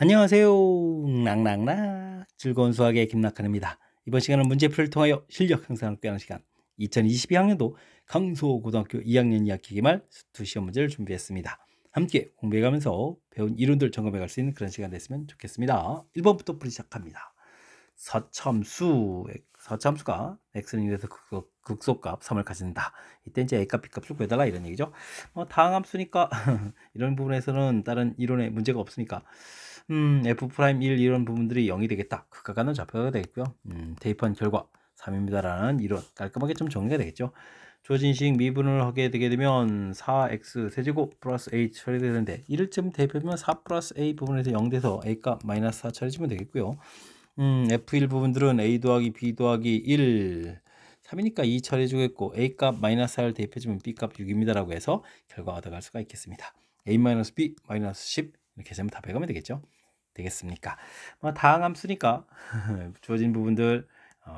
안녕하세요. 낭낭락 즐거운 수학의 김낙한입니다. 이번 시간은 문제풀이를 통하여 실력 향상을 꾀하는 시간 2022학년도 강서고등학교 2학년 2학기 기말 수투 시험 문제를 준비했습니다. 함께 공부해가면서 배운 이론들 점검해 갈 수 있는 그런 시간 됐으면 좋겠습니다. 1번부터 풀이 시작합니다. 서참수가 x는 1에서 극소값 3을 가진다. 이때 이제 a값 b값을 구해달라 이런 얘기죠. 다항함수니까 이런 부분에서는 다른 이론에 문제가 없으니까 f'1 이런 부분들이 0이 되겠다. 극각하는 좌표가 되겠고요. 대입한 결과 3입니다라는 이론 깔끔하게 좀 정리가 되겠죠. 주어진 식 미분을 하게 되게 되면 4x 세제곱 플러스 a 처리되는데 이를 좀 대입하면 4 플러스 a 부분에서 0 돼서 a값 마이너스 4 처리해주면 되겠고요. F1 부분들은 A 더하기 B 더하기 1 3이니까 2 처리해주겠고 A값 마이너스 4를 대입해주면 B값 6입니다 라고 해서 결과가 얻어갈 수가 있겠습니다. A 마이너스 B 마이너스 10 이렇게 해서 다 배가면 되겠죠. 되겠습니까? 다항함수니까 주어진 부분들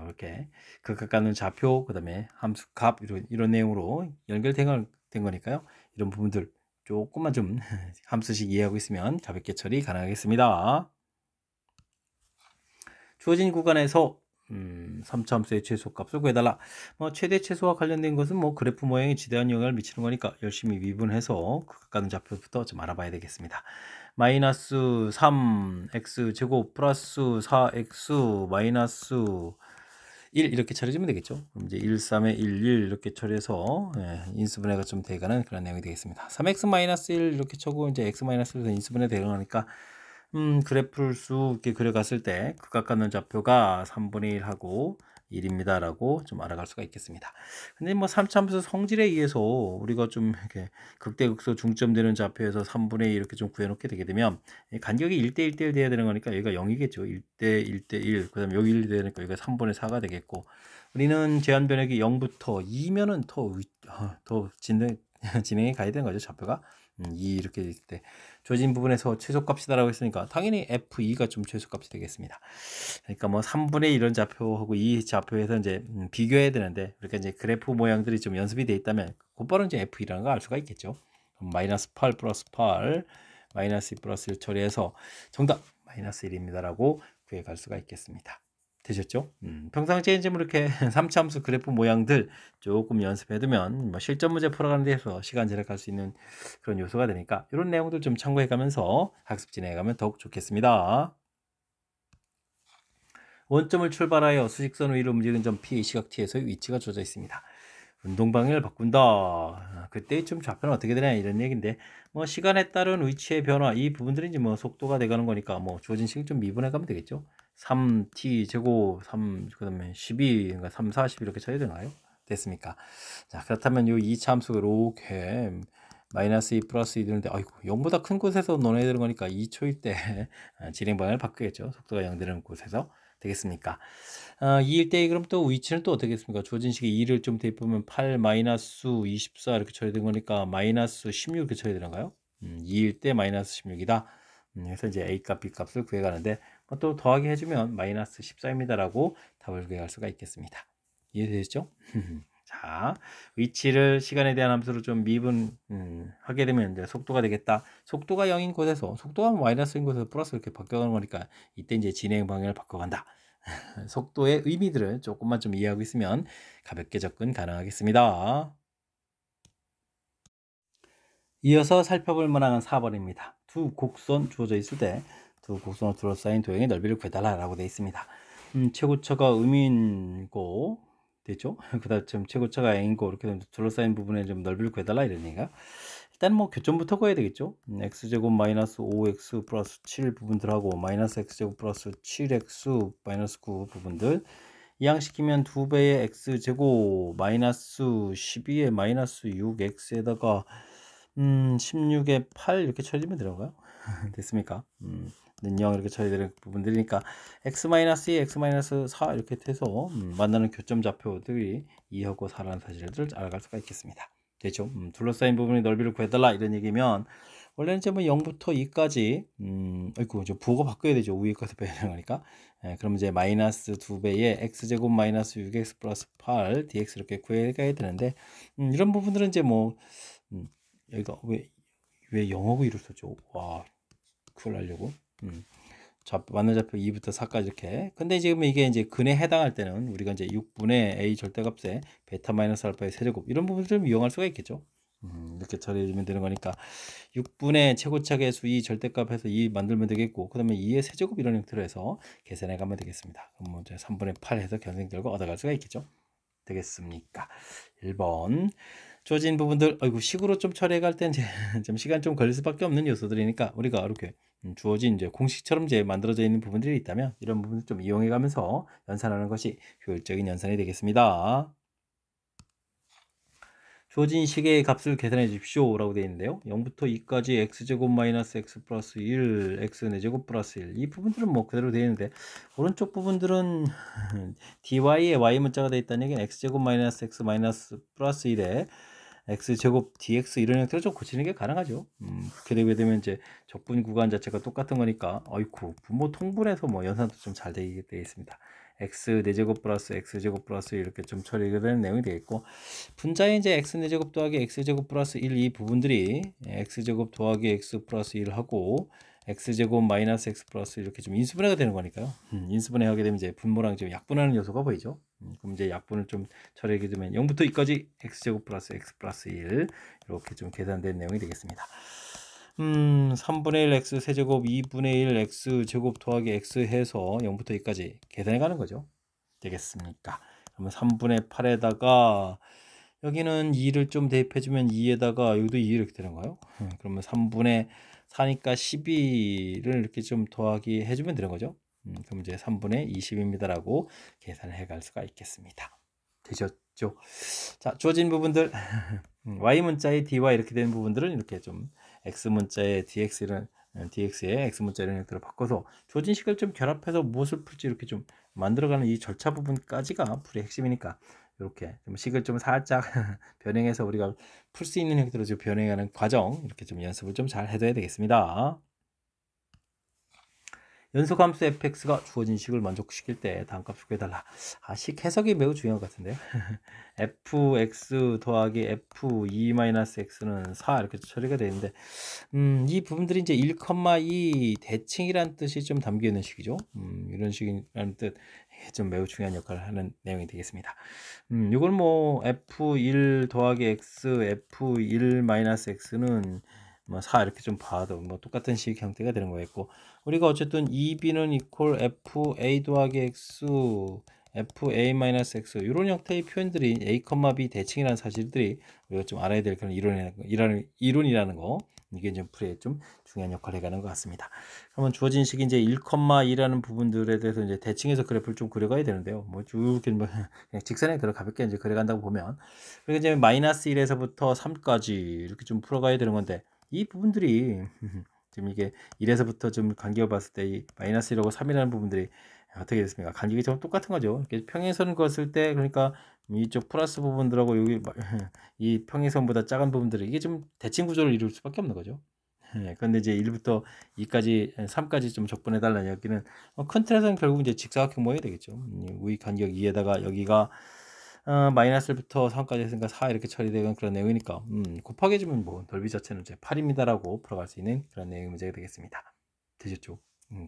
이렇게 극각가는 좌표 그 다음에 함수 값 이런 내용으로 연결된 거니까요. 이런 부분들 조금만 좀 함수식 이해하고 있으면 가볍게 처리 가능하겠습니다. 주어진 구간에서 3차 함수의 최소값을 구해달라. 최대 최소와 관련된 것은 그래프 모양에 지대한 영향을 미치는 거니까 열심히 미분해서 극각가는 좌표부터 좀 알아봐야 되겠습니다. 마이너스 3x제곱 플러스 4x 마이너스 1 이렇게 처리해주면 되겠죠. 그럼 이제 1, 3에 1, 1 이렇게 처리해서 인수분해가 좀 돼가는 그런 내용이 되겠습니다. 3x 마이너스 1 이렇게 쳐고 이제 x 마이너스 1에서 인수분해 되가니까 그래프를 쭉 이렇게 그려갔을 때 극각가는 좌표가 3분의 1하고 1입니다 라고 좀 알아갈 수가 있겠습니다. 근데 3차함수 성질에 의해서 우리가 좀 이렇게 극대극소 중점되는 좌표에서 3분의 1 이렇게 좀 구해놓게 되게 되면 간격이 1대 1대 1 돼야 되는 거니까 여기가 0이겠죠. 1대 1대 1 그 다음에 여기 1 되니까 여기가 3분의 4가 되겠고 우리는 제한 변액이 0부터 2면은 더 진행이 가야 되는 거죠. 좌표가 2 이렇게 됐을 때 주어진 부분에서 최소값이다라고 했으니까 당연히 F2가 좀 최소값이 되겠습니다. 그러니까 3분의 이런 좌표하고 이 좌표에서 이제 비교해야 되는데 그러니까 이제 그래프 모양들이 좀 연습이 돼 있다면 곧바로 이제 F2라는 걸 알 수가 있겠죠. 마이너스 8 플러스 8 마이너스 2 플러스 1 처리해서 정답 마이너스 1입니다라고 구해갈 수가 있겠습니다. 되셨죠? 평상시에 이제 이렇게 3차 함수 그래프 모양들 조금 연습해두면 실전 문제 풀어가는 데서 시간 절약할 수 있는 그런 요소가 되니까 이런 내용들 좀 참고해가면서 학습 진행해가면 더욱 좋겠습니다. 원점을 출발하여 수직선 위로 움직이는 점 P 시각 T에서의 위치가 주어져 있습니다. 운동 방향을 바꾼다. 그때쯤 좌표는 어떻게 되냐 이런 얘기인데 시간에 따른 위치의 변화 이 부분들이 이제 속도가 돼가는 거니까 주어진 식을 좀 미분해 가면 되겠죠. 3t 제곱 3 그다음에 12 그러니까 3 40 이렇게 쳐야 되나요? 됐습니까? 자 그렇다면 이 2차 함수가 이렇게 마이너스 2 플러스 2 되는데 아이고 0보다 큰 곳에서 논해야 되는 거니까 2초일 때 진행 방향을 바꾸겠죠. 속도가 0 되는 곳에서 되겠습니까? 2일 때 그럼 또 위치는 또 어떻게 겠습니까? 주어진 식에 2를 좀 대입하면 8 마이너스 24 이렇게 처리된 거니까 마이너스 16 이렇게 처리되는가요 2일 때 마이너스 16이다. 그래서 이제 A값, B값을 구해가는데 또 더하기 해주면 마이너스 14입니다라고 답을 구해갈 수가 있겠습니다. 이해되셨죠? 자, 위치를 시간에 대한 함수로 좀 미분 하게 되면 이제 속도가 되겠다. 속도가 0인 곳에서 속도가 마이너스인 곳에서 플러스 이렇게 바뀌어가는 거니까 이때 이제 진행 방향을 바꿔간다. 속도의 의미들을 조금만 좀 이해하고 있으면 가볍게 접근 가능하겠습니다. 이어서 살펴볼 만한 4번입니다. 두 곡선 주어져 있을 때 두 곡선으로 둘러싸인 도형의 넓이를 구해달라고 되어 있습니다. 최고차가 음인고 됐죠? 그다음 최고차가 n고 이렇게 되면 둘러싸인 부분에 좀 넓이를 구해달라 이런 얘기가. 일단 교점부터 구해야 되겠죠. x제곱 마이너스 5x 플러스 7 부분들하고 마이너스 x제곱 플러스 7x 마이너스 9 부분들 이항시키면 2배의 x제곱 마이너스 12의 마이너스 6x에다가 16에 8 이렇게 처리되면 되는가요? 됐습니까? 는 0 이렇게 처리되는 부분들이니까 x-2, x-4 이렇게 해서 만나는 교점 좌표들이 2하고 4라는 사실을 알아갈 수가 있겠습니다. 됐죠? 둘러싸인 부분의 넓이를 구해달라 이런 얘기면 원래는 이제 0부터 2까지 아이고 이제 부호가 바꿔야 되죠. 위에까지 빼야 되는 거니까. 그럼 이제 마이너스 2배의 x제곱 마이너스 6x 플러스 8 dx 이렇게 구해가야 되는데 이런 부분들은 이제 여기가 왜 0하고 1을 썼죠? 와, 그걸 하려고 완전 좌표 2부터 4까지 이렇게. 근데 지금 이게 이제 근에 해당할 때는 우리가 이제 6분의 a 절대값에 베타 마이너스 알파의 세제곱 이런 부분을 좀 이용할 수가 있겠죠. 이렇게 처리해주면 되는 거니까 6분의 최고차계수 2 절대값에서 2 만들면 되겠고, 그 다음에 2의 세제곱 이런 형태로 해서 계산해 가면 되겠습니다. 그럼 뭐 이제 3분의 8 해서 견생 결과 얻어갈 수가 있겠죠. 되겠습니까? 1번 주어진 부분들, 아이고 식으로 좀 처리해 갈 땐 좀 시간 좀 걸릴 수밖에 없는 요소들이니까 우리가 이렇게 주어진 이제 공식처럼 이제 만들어져 있는 부분들이 있다면 이런 부분을 좀 이용해 가면서 연산하는 것이 효율적인 연산이 되겠습니다. 주어진 식의 값을 계산해 주십시오 라고 되어 있는데요. 0부터 2까지 x제곱 마이너스 x 플러스 1, x 4제곱 플러스 1. 이 부분들은 뭐 그대로 되어 있는데, 오른쪽 부분들은 dy에 y 문자가 되어 있다는 얘기는 x제곱 마이너스 x 마이너스 플러스 1에 x제곱 dx 이런 형태로 좀 고치는 게 가능하죠. 그렇게 되게 되면 이제 적분 구간 자체가 똑같은 거니까 어이쿠 분모 통분해서 뭐 연산도 좀 잘 되게 되어 있습니다. x 4제곱 플러스 x제곱 플러스 이렇게 좀 처리가 되는 내용이 되겠고, 분자에 이제 x 4제곱 더하기 x제곱 플러스 1 이 부분들이 x제곱 더하기 x 플러스 1하고 x제곱 마이너스 x 플러스 이렇게 좀 인수분해가 되는 거니까요. 인수분해 하게 되면 이제 분모랑 지금 약분하는 요소가 보이죠. 그럼 이제 약분을 좀 처리하게 되면 0부터 2까지 x제곱 플러스 x 플러스 1 이렇게 좀 계산된 내용이 되겠습니다. 3분의 1 x 세제곱 2분의 1 x 제곱 더하기 x 해서 0부터 2까지 계산해 가는 거죠. 되겠습니까? 그러면 3분의 8에다가 여기는 2를 좀 대입해 주면 2에다가 여기도 2 이렇게 되는 거예요. 그러면 3분의 4니까 12를 이렇게 좀 더하기 해주면 되는 거죠. 그럼 이제 3분의 20입니다 라고 계산해 갈 수가 있겠습니다. 되셨죠? 자, 주어진 부분들 y 문자의 dy 이렇게 되는 부분들은 이렇게 좀 x 문자의 dx를 dx의 x 문자 이런 형태로 바꿔서 주어진 식을 좀 결합해서 무엇을 풀지 이렇게 좀 만들어가는 이 절차 부분까지가 풀이의 핵심이니까 이렇게 좀 식을 좀 살짝 변형해서 우리가 풀 수 있는 형태로 좀 변형하는 과정 이렇게 좀 연습을 좀 잘 해둬야 되겠습니다. 연소함수 fx가 주어진 식을 만족시킬 때 다음 값을 구해달라. 식 해석이 매우 중요한 것 같은데요. fx 더하기 f2-x는 4 이렇게 처리가 되는데, 이 부분들이 이제 1,2 대칭이라는 뜻이 좀 담겨 있는 식이죠. 이런 식이라는 뜻 좀 매우 중요한 역할을 하는 내용이 되겠습니다. 이걸 뭐 f1 더하기 x, f1-x는 뭐 4 이렇게 좀 봐도 뭐 똑같은 식 형태가 되는 거였고, 우리가 어쨌든 2b는 이퀄 fa 더하기 x, fa-x 이런 형태의 표현들이 a, b 대칭이라는 사실들이 우리가 좀 알아야 될 그런 이론이라는 거, 이게 이제 풀이에 좀 중요한 역할을 해가는 것 같습니다. 그러면 주어진 식이 이제 1,2라는 부분들에 대해서 이제 대칭해서 그래프를 좀 그려가야 되는데요. 뭐 쭉 뭐 그냥 직선에 그려 가볍게 이제 그려간다고 보면, 그리고 이제 마이너스 1에서부터 3까지 이렇게 좀 풀어가야 되는 건데, 이 부분들이 지금 이게 1에서부터 좀 간격을 봤을 때 이 마이너스 1하고 3이라는 부분들이 어떻게 됐습니까? 간격이 좀 똑같은 거죠. 이렇게 평행선을 그었을 때, 그러니까 이쪽 플러스 부분들하고 여기 이 평행선보다 작은 부분들이 이게 좀 대칭 구조를 이룰 수밖에 없는 거죠. 그런데 이제 1부터 2까지, 3까지 좀 적분해 달라는 여기는 큰 틀에서는 결국 이제 직사각형 모양이 되겠죠. 우익 간격 2에다가 여기가 마이너스부터 3까지 했으니까 4 이렇게 처리되는 그런 내용이니까 곱하기 해주면 뭐 넓이 자체는 이제 8입니다라고 풀어갈 수 있는 그런 내용의 문제가 되겠습니다. 되셨죠?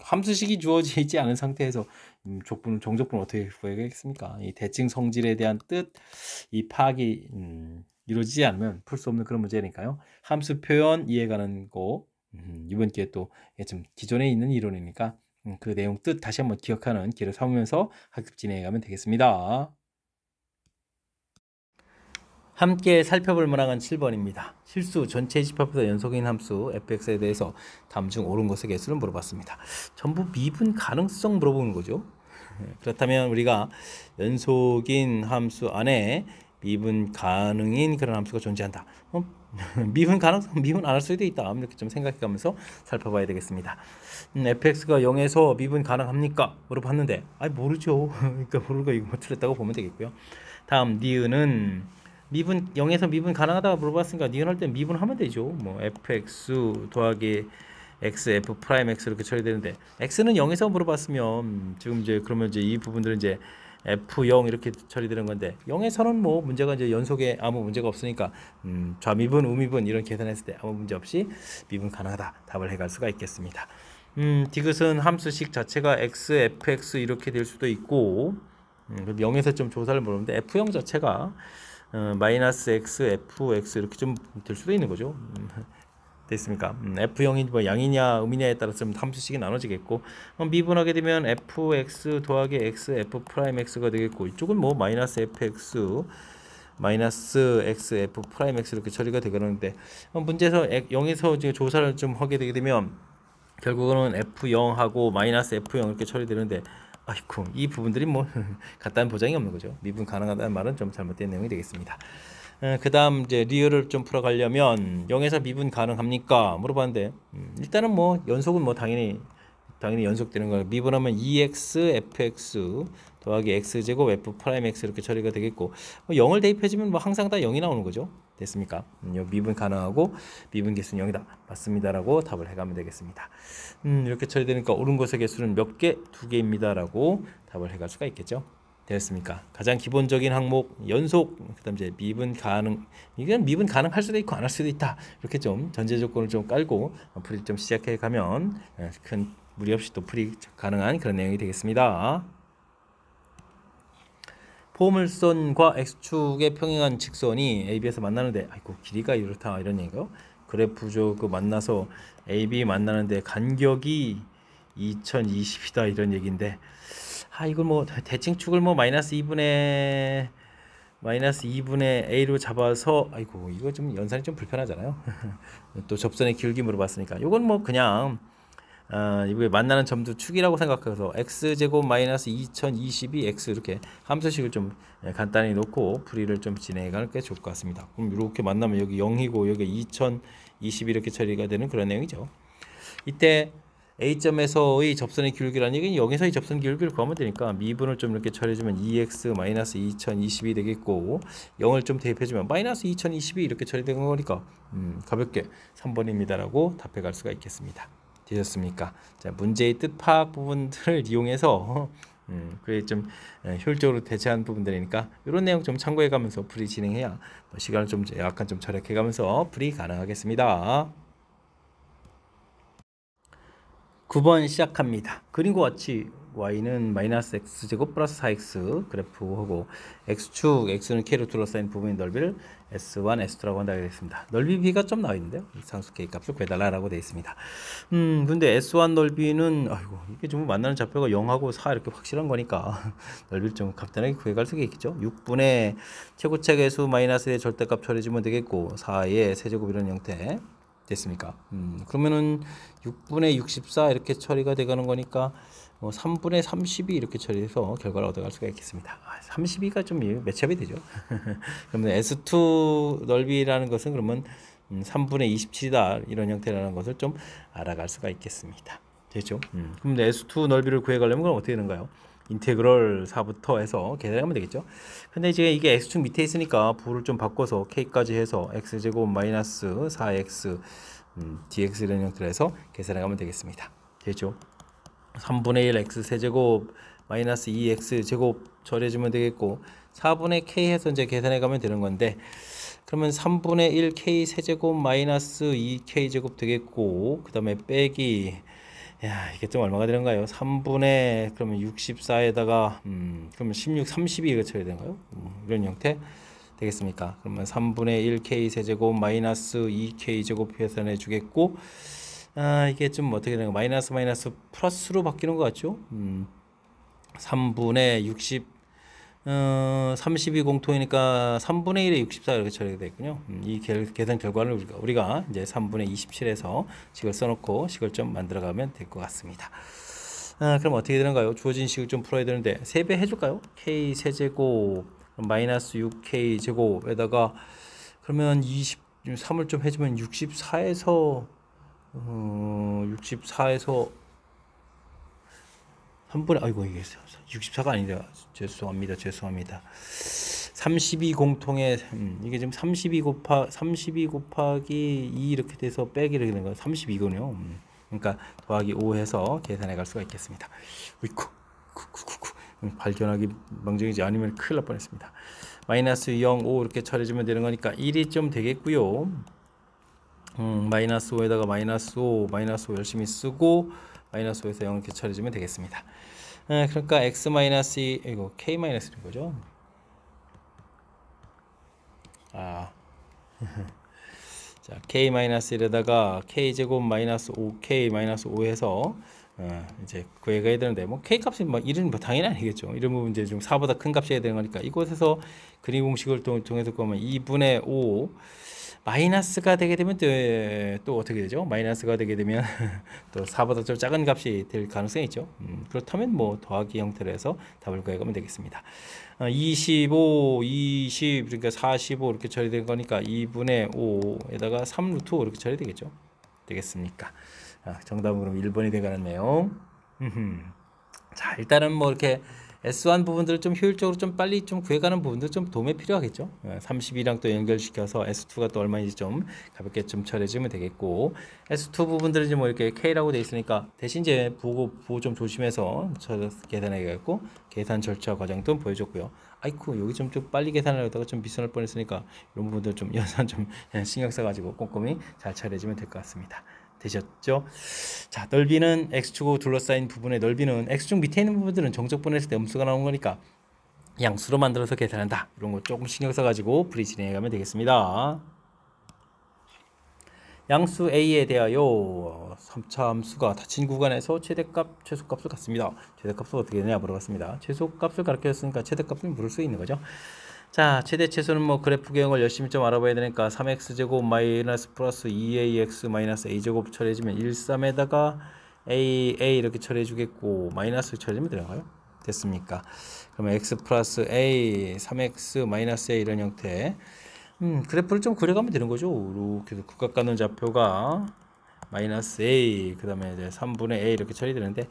함수식이 주어져 있지 않은 상태에서 정적분을 어떻게 구하겠습니까? 이 대칭 성질에 대한 뜻, 이 파악이 이루어지지 않으면 풀 수 없는 그런 문제니까요. 함수 표현 이해가는 거, 이번 기회에 또 좀 기존에 있는 이론이니까 그 내용 뜻 다시 한번 기억하는 기회를 삼으면서 학습 진행해 가면 되겠습니다. 함께 살펴볼 만한 7번입니다. 실수 전체 집합에서 연속인 함수 fx에 대해서 다음 중 옳은 것의 개수를 물어봤습니다. 전부 미분 가능성 물어보는 거죠. 그렇다면 우리가 연속인 함수 안에 미분 가능인 그런 함수가 존재한다. 미분 가능성, 미분 안 할 수도 있다. 이렇게 좀 생각해 가면서 살펴봐야 되겠습니다. fx가 0에서 미분 가능합니까? 물어봤는데, 모르죠. 그러니까 모르고 이거 틀렸다고 보면 되겠고요. 다음, 니은은 미분 0에서 미분 가능하다고 물어봤으니까 니은 때 미분하면 되죠. 뭐 fx 더하기 x, f 프라임 x 이렇게 처리되는데, x는 0에서 물어봤으면 지금 이제 그러면 이제 이 부분들은 이제 f0 이렇게 처리되는 건데, 0에서는 뭐 문제가 이제 연속에 아무 문제가 없으니까 좌미분, 우미분 이런 계산했을 때 아무 문제 없이 미분 가능하다 답을 해갈 수가 있겠습니다. 디귿은 함수식 자체가 x, fx 이렇게 될 수도 있고 0에서 좀 조사를 모르는데 f형 자체가 마이너스 x, fx 이렇게 좀 될 수도 있는 거죠. 됐습니까? f형이 뭐 양이냐 음이냐에 따라서 좀 함수식이 나눠지겠고 미분하게 되면 fx 더하기 x, f 프라임 x가 되겠고 이쪽은 뭐 마이너스 fx 마이너스 x, f 프라임 x 이렇게 처리가 되겠는데 문제에서 0에서 이제 조사를 좀 하게 되게 되면 결국은 f0하고 마이너스 f0 이렇게 처리되는데 아이고 이 부분들이 뭐 같다는 보장이 없는 거죠. 미분 가능하다는 말은 좀 잘못된 내용이 되겠습니다. 그 다음 이제 리얼을 좀 풀어가려면 0에서 미분 가능합니까? 물어봤는데 일단은 뭐 연속은 뭐 당연히 연속되는 거예요. 미분하면 2x fx 더하기 x제곱 f 프라임 x 이렇게 처리가 되겠고 0을 대입해주면 뭐 항상 다 0이 나오는 거죠. 됐습니까? 미분 가능하고 미분 개수는 0이다. 맞습니다라고 답을 해가면 되겠습니다. 이렇게 처리되니까 옳은 것의 개수는 몇 개? 2개입니다 라고 답을 해갈 수가 있겠죠. 되었습니까? 가장 기본적인 항목 연속, 그다음 이제 미분 가능, 이건 미분 가능할 수도 있고 안 할 수도 있다. 이렇게 좀 전제 조건을 좀 깔고 풀이 좀 시작해 가면 큰 무리 없이 또 풀이 가능한 그런 내용이 되겠습니다. 포물선과 x축의 평행한 직선이 AB에서 만나는데 아이고 길이가 이렇다 이런 얘기고 그래프죠. 그 만나서 AB 만나는데 간격이 2020이다 이런 얘기인데 이걸 뭐 대칭축을 뭐 마이너스 2분의 A로 잡아서 아이고 이거 좀 연산이 좀 불편하잖아요. 또 접선의 길기 물어봤으니까 이건 뭐 그냥 이게 만나는 점도 축이라고 생각해서 x제곱 마이너스 2022 x 이렇게 함수식을 좀 간단히 놓고 풀이를 좀 진행해가는 게 좋을 것 같습니다. 그럼 이렇게 만나면 여기 0이고 여기 2022 이렇게 처리가 되는 그런 내용이죠. 이때 A점에서의 접선의 기울기라는 얘기는 0에서의 접선 기울기를 구하면 되니까 미분을 좀 이렇게 처리해주면 2x 마이너스 2022 되겠고 0을 좀 대입해주면 마이너스 2022 이렇게 처리되는 거니까 가볍게 3번입니다 라고 답해갈 수가 있겠습니다. 되셨습니까? 자, 문제의 뜻 파악 부분들을 이용해서 그게 좀 효율적으로 대처한 부분들이니까 이런 내용 좀 참고해 가면서 풀이 진행해야 시간을 좀 약간 좀 절약해 가면서 풀이 가능하겠습니다. 9번 시작합니다. 그림과 같이 y는 마이너스 x제곱 플러스 4x 그래프하고 x축 x는 k로 둘러싸인 부분의 넓이를 s1, s2라고 한다고 되어 있습니다. 넓이 b가 좀 나와 있는데요. 상수 k 값을 구해달라고 되어 있습니다. 근데 s1 넓이는 아이고 이게 좀 만나는 좌표가 0하고 4 이렇게 확실한 거니까 넓이를 좀 간단하게 구해갈 수가 있겠죠. 6분의 최고차 계수 마이너스의 절대값 처리해주면 되겠고 4의 세제곱 이런 형태 됐습니까? 그러면은 6분의 64 이렇게 처리가 돼가는 거니까 3분의 32 이렇게 처리해서 결과를 얻어갈 수가 있겠습니다. 32가 좀 매치업이 되죠. 그러면 S2 넓이라는 것은 그러면 3분의 27이다 이런 형태라는 것을 좀 알아갈 수가 있겠습니다. 되죠? 그럼 S2 넓이를 구해가려면 그럼 어떻게 되는가요? 인테그럴 4부터 해서 계산하면 되겠죠. 근데 이제 이게 x축 밑에 있으니까 부를 좀 바꿔서 k까지 해서 x제곱 마이너스 4x dx 이런 형태로 해서 계산하면 되겠습니다. 되죠. 3분의 1 x 세제곱 마이너스 2x 제곱 처리해주면 되겠고 4분의 k 해서 이제 계산해 가면 되는 건데 그러면 3분의 1 k 세제곱 마이너스 2k 제곱 되겠고 그 다음에 빼기 이게 좀 얼마가 되는가요? 3분의 그러면 64에다가 그러면 16, 32가 쳐야 되는가요? 이런 형태 되겠습니까? 그러면 3분의 1k 세제곱 마이너스 2k 제곱 계산해 주겠고 이게 좀 어떻게 되는가? 마이너스 플러스로 바뀌는 것 같죠? 3분의 60 32 공통이니까 3분의 1에 64 이렇게 처리가 되겠군요. 이 계산 결과를 우리가 이제 3분의 27에서 식을 써놓고 식을 좀 만들어가면 될 것 같습니다. 그럼 어떻게 되는가요? 주어진 식을 좀 풀어야 되는데 3배 해줄까요? k 세제곱 마이너스 6k 제곱에다가 그러면 23을 좀 해주면 64에서 3분의 아이고 이게 64가 아니다. 죄송합니다. 32 공통의 이게 지금 32 곱하기 2 이렇게 돼서 빼기 이렇게 되는 거 32거든요. 그러니까 더하기 5 해서 계산해 갈 수가 있겠습니다. 우이쿠 발견하기 망정이지 아니면 큰일 날 뻔했습니다. 마이너스 0, 5 이렇게 처리해주면 되는 거니까 1이 좀 되겠고요. 마이너스 5에다가 마이너스 5 열심히 쓰고 마이너스 5에서 0 이렇게 처리해주면 되겠습니다. 그러니까 x 마이너스 이거 k 마이너스인 거죠. 자, k 마이너스 1에다가 k 제곱 마이너스 5k 마이너스 5 해서 이제 구해가야 되는데 뭐 k 값이 뭐 1은 뭐 당연히 아니겠죠. 이런 부분 이제 좀 4보다 큰 값이 해야 되는 거니까 이곳에서 그림 공식을 통해서 보면 2분의 5 마이너스가 되게 되면 또 어떻게 되죠? 마이너스가 되게 되면 또 4보다 좀 작은 값이 될 가능성이 있죠. 그렇다면 뭐 더하기 형태로 해서 답을 구해가면 되겠습니다. 25, 20 그러니까 45 이렇게 처리된 거니까 2분의 5에다가 3루트 5 이렇게 처리되겠죠. 되겠습니까? 정답은 그럼 1번이 되가는네요. 자, 일단은 뭐 이렇게 S1 부분들을 좀 효율적으로 좀 빨리 좀 구해가는 부분들 좀 도움이 필요하겠죠. 32랑 또 연결시켜서 S2가 또 얼마인지 좀 가볍게 좀 처리해주면 되겠고, S2 부분들은 이제 뭐 이렇게 K라고 돼 있으니까 대신 이제 보고 좀 조심해서 계산해야겠고, 계산 절차 과정도 보여줬고요. 아이쿠 여기 좀 빨리 계산을 하다가 좀 미스할 뻔했으니까 이런 부분들 좀 연산 좀 신경 써가지고 꼼꼼히 잘 처리해주면 될 것 같습니다. 되셨죠? 자, 넓이는 x축으로 둘러싸인 부분의 넓이는 x축 밑에 있는 부분들은 정적 보냈을 때 음수가 나온 거니까 양수로 만들어서 계산한다. 이런 거 조금 신경 써가지고 풀이 진행해 가면 되겠습니다. 양수 a에 대하여 3차 함수가 닫힌 구간에서 최대값, 최소값을 갖습니다. 최대값은 어떻게 되냐 물어봤습니다. 최소값을 가르쳐줬으니까 최대값을 물을 수 있는 거죠. 자, 최대 최소는 뭐 그래프 개형을 열심히 좀 알아봐야 되니까 3x제곱 마이너스 플러스 2ax 마이너스 a제곱 처리해주면 1, 3에다가 a 이렇게 처리해 주겠고 마이너스 처리하면 들어가요. 됐습니까? 그러면 x 플러스 a 3x 마이너스 a 이런 형태 그래프를 좀 그려가면 되는 거죠. 이렇게 국각가는 좌표가 마이너스 a 그 다음에 이제 3분의 a 이렇게 처리되는데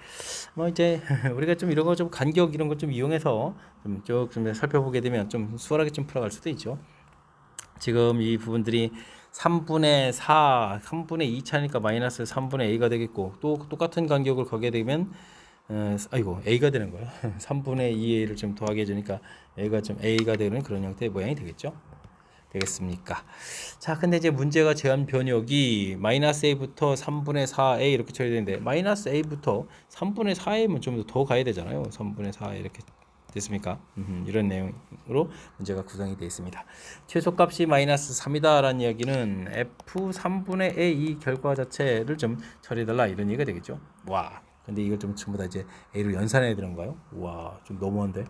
뭐 이제 우리가 좀 이런 거 좀 간격 이런 거 좀 이용해서 좀 살펴보게 되면 좀 수월하게 좀 풀어갈 수도 있죠. 지금 이 부분들이 3분의 4 3분의 2 차니까 마이너스 3분의 a가 되겠고 또 똑같은 간격을 거기에 되면 아이고 a가 되는 거예요. 3분의 2a를 좀 더하게 해주니까 a가 되는 그런 형태의 모양이 되겠죠. 되겠습니까? 자, 근데 이제 문제가 제한 변역이 마이너스 a부터 3분의 4a 이렇게 처리되는데 마이너스 a부터 3분의 4a면 좀 더 가야 되잖아요. 3분의 4a 이렇게 됐습니까? 이런 내용으로 문제가 구성이 되어 있습니다. 최소값이 마이너스 3이다 라는 이야기는 f 3분의 a 이 결과 자체를 좀 처리해달라 이런 얘기가 되겠죠. 와, 근데 이걸 좀 전부 다 이제 a로 연산해야 되는 건가요? 와, 좀 너무한데.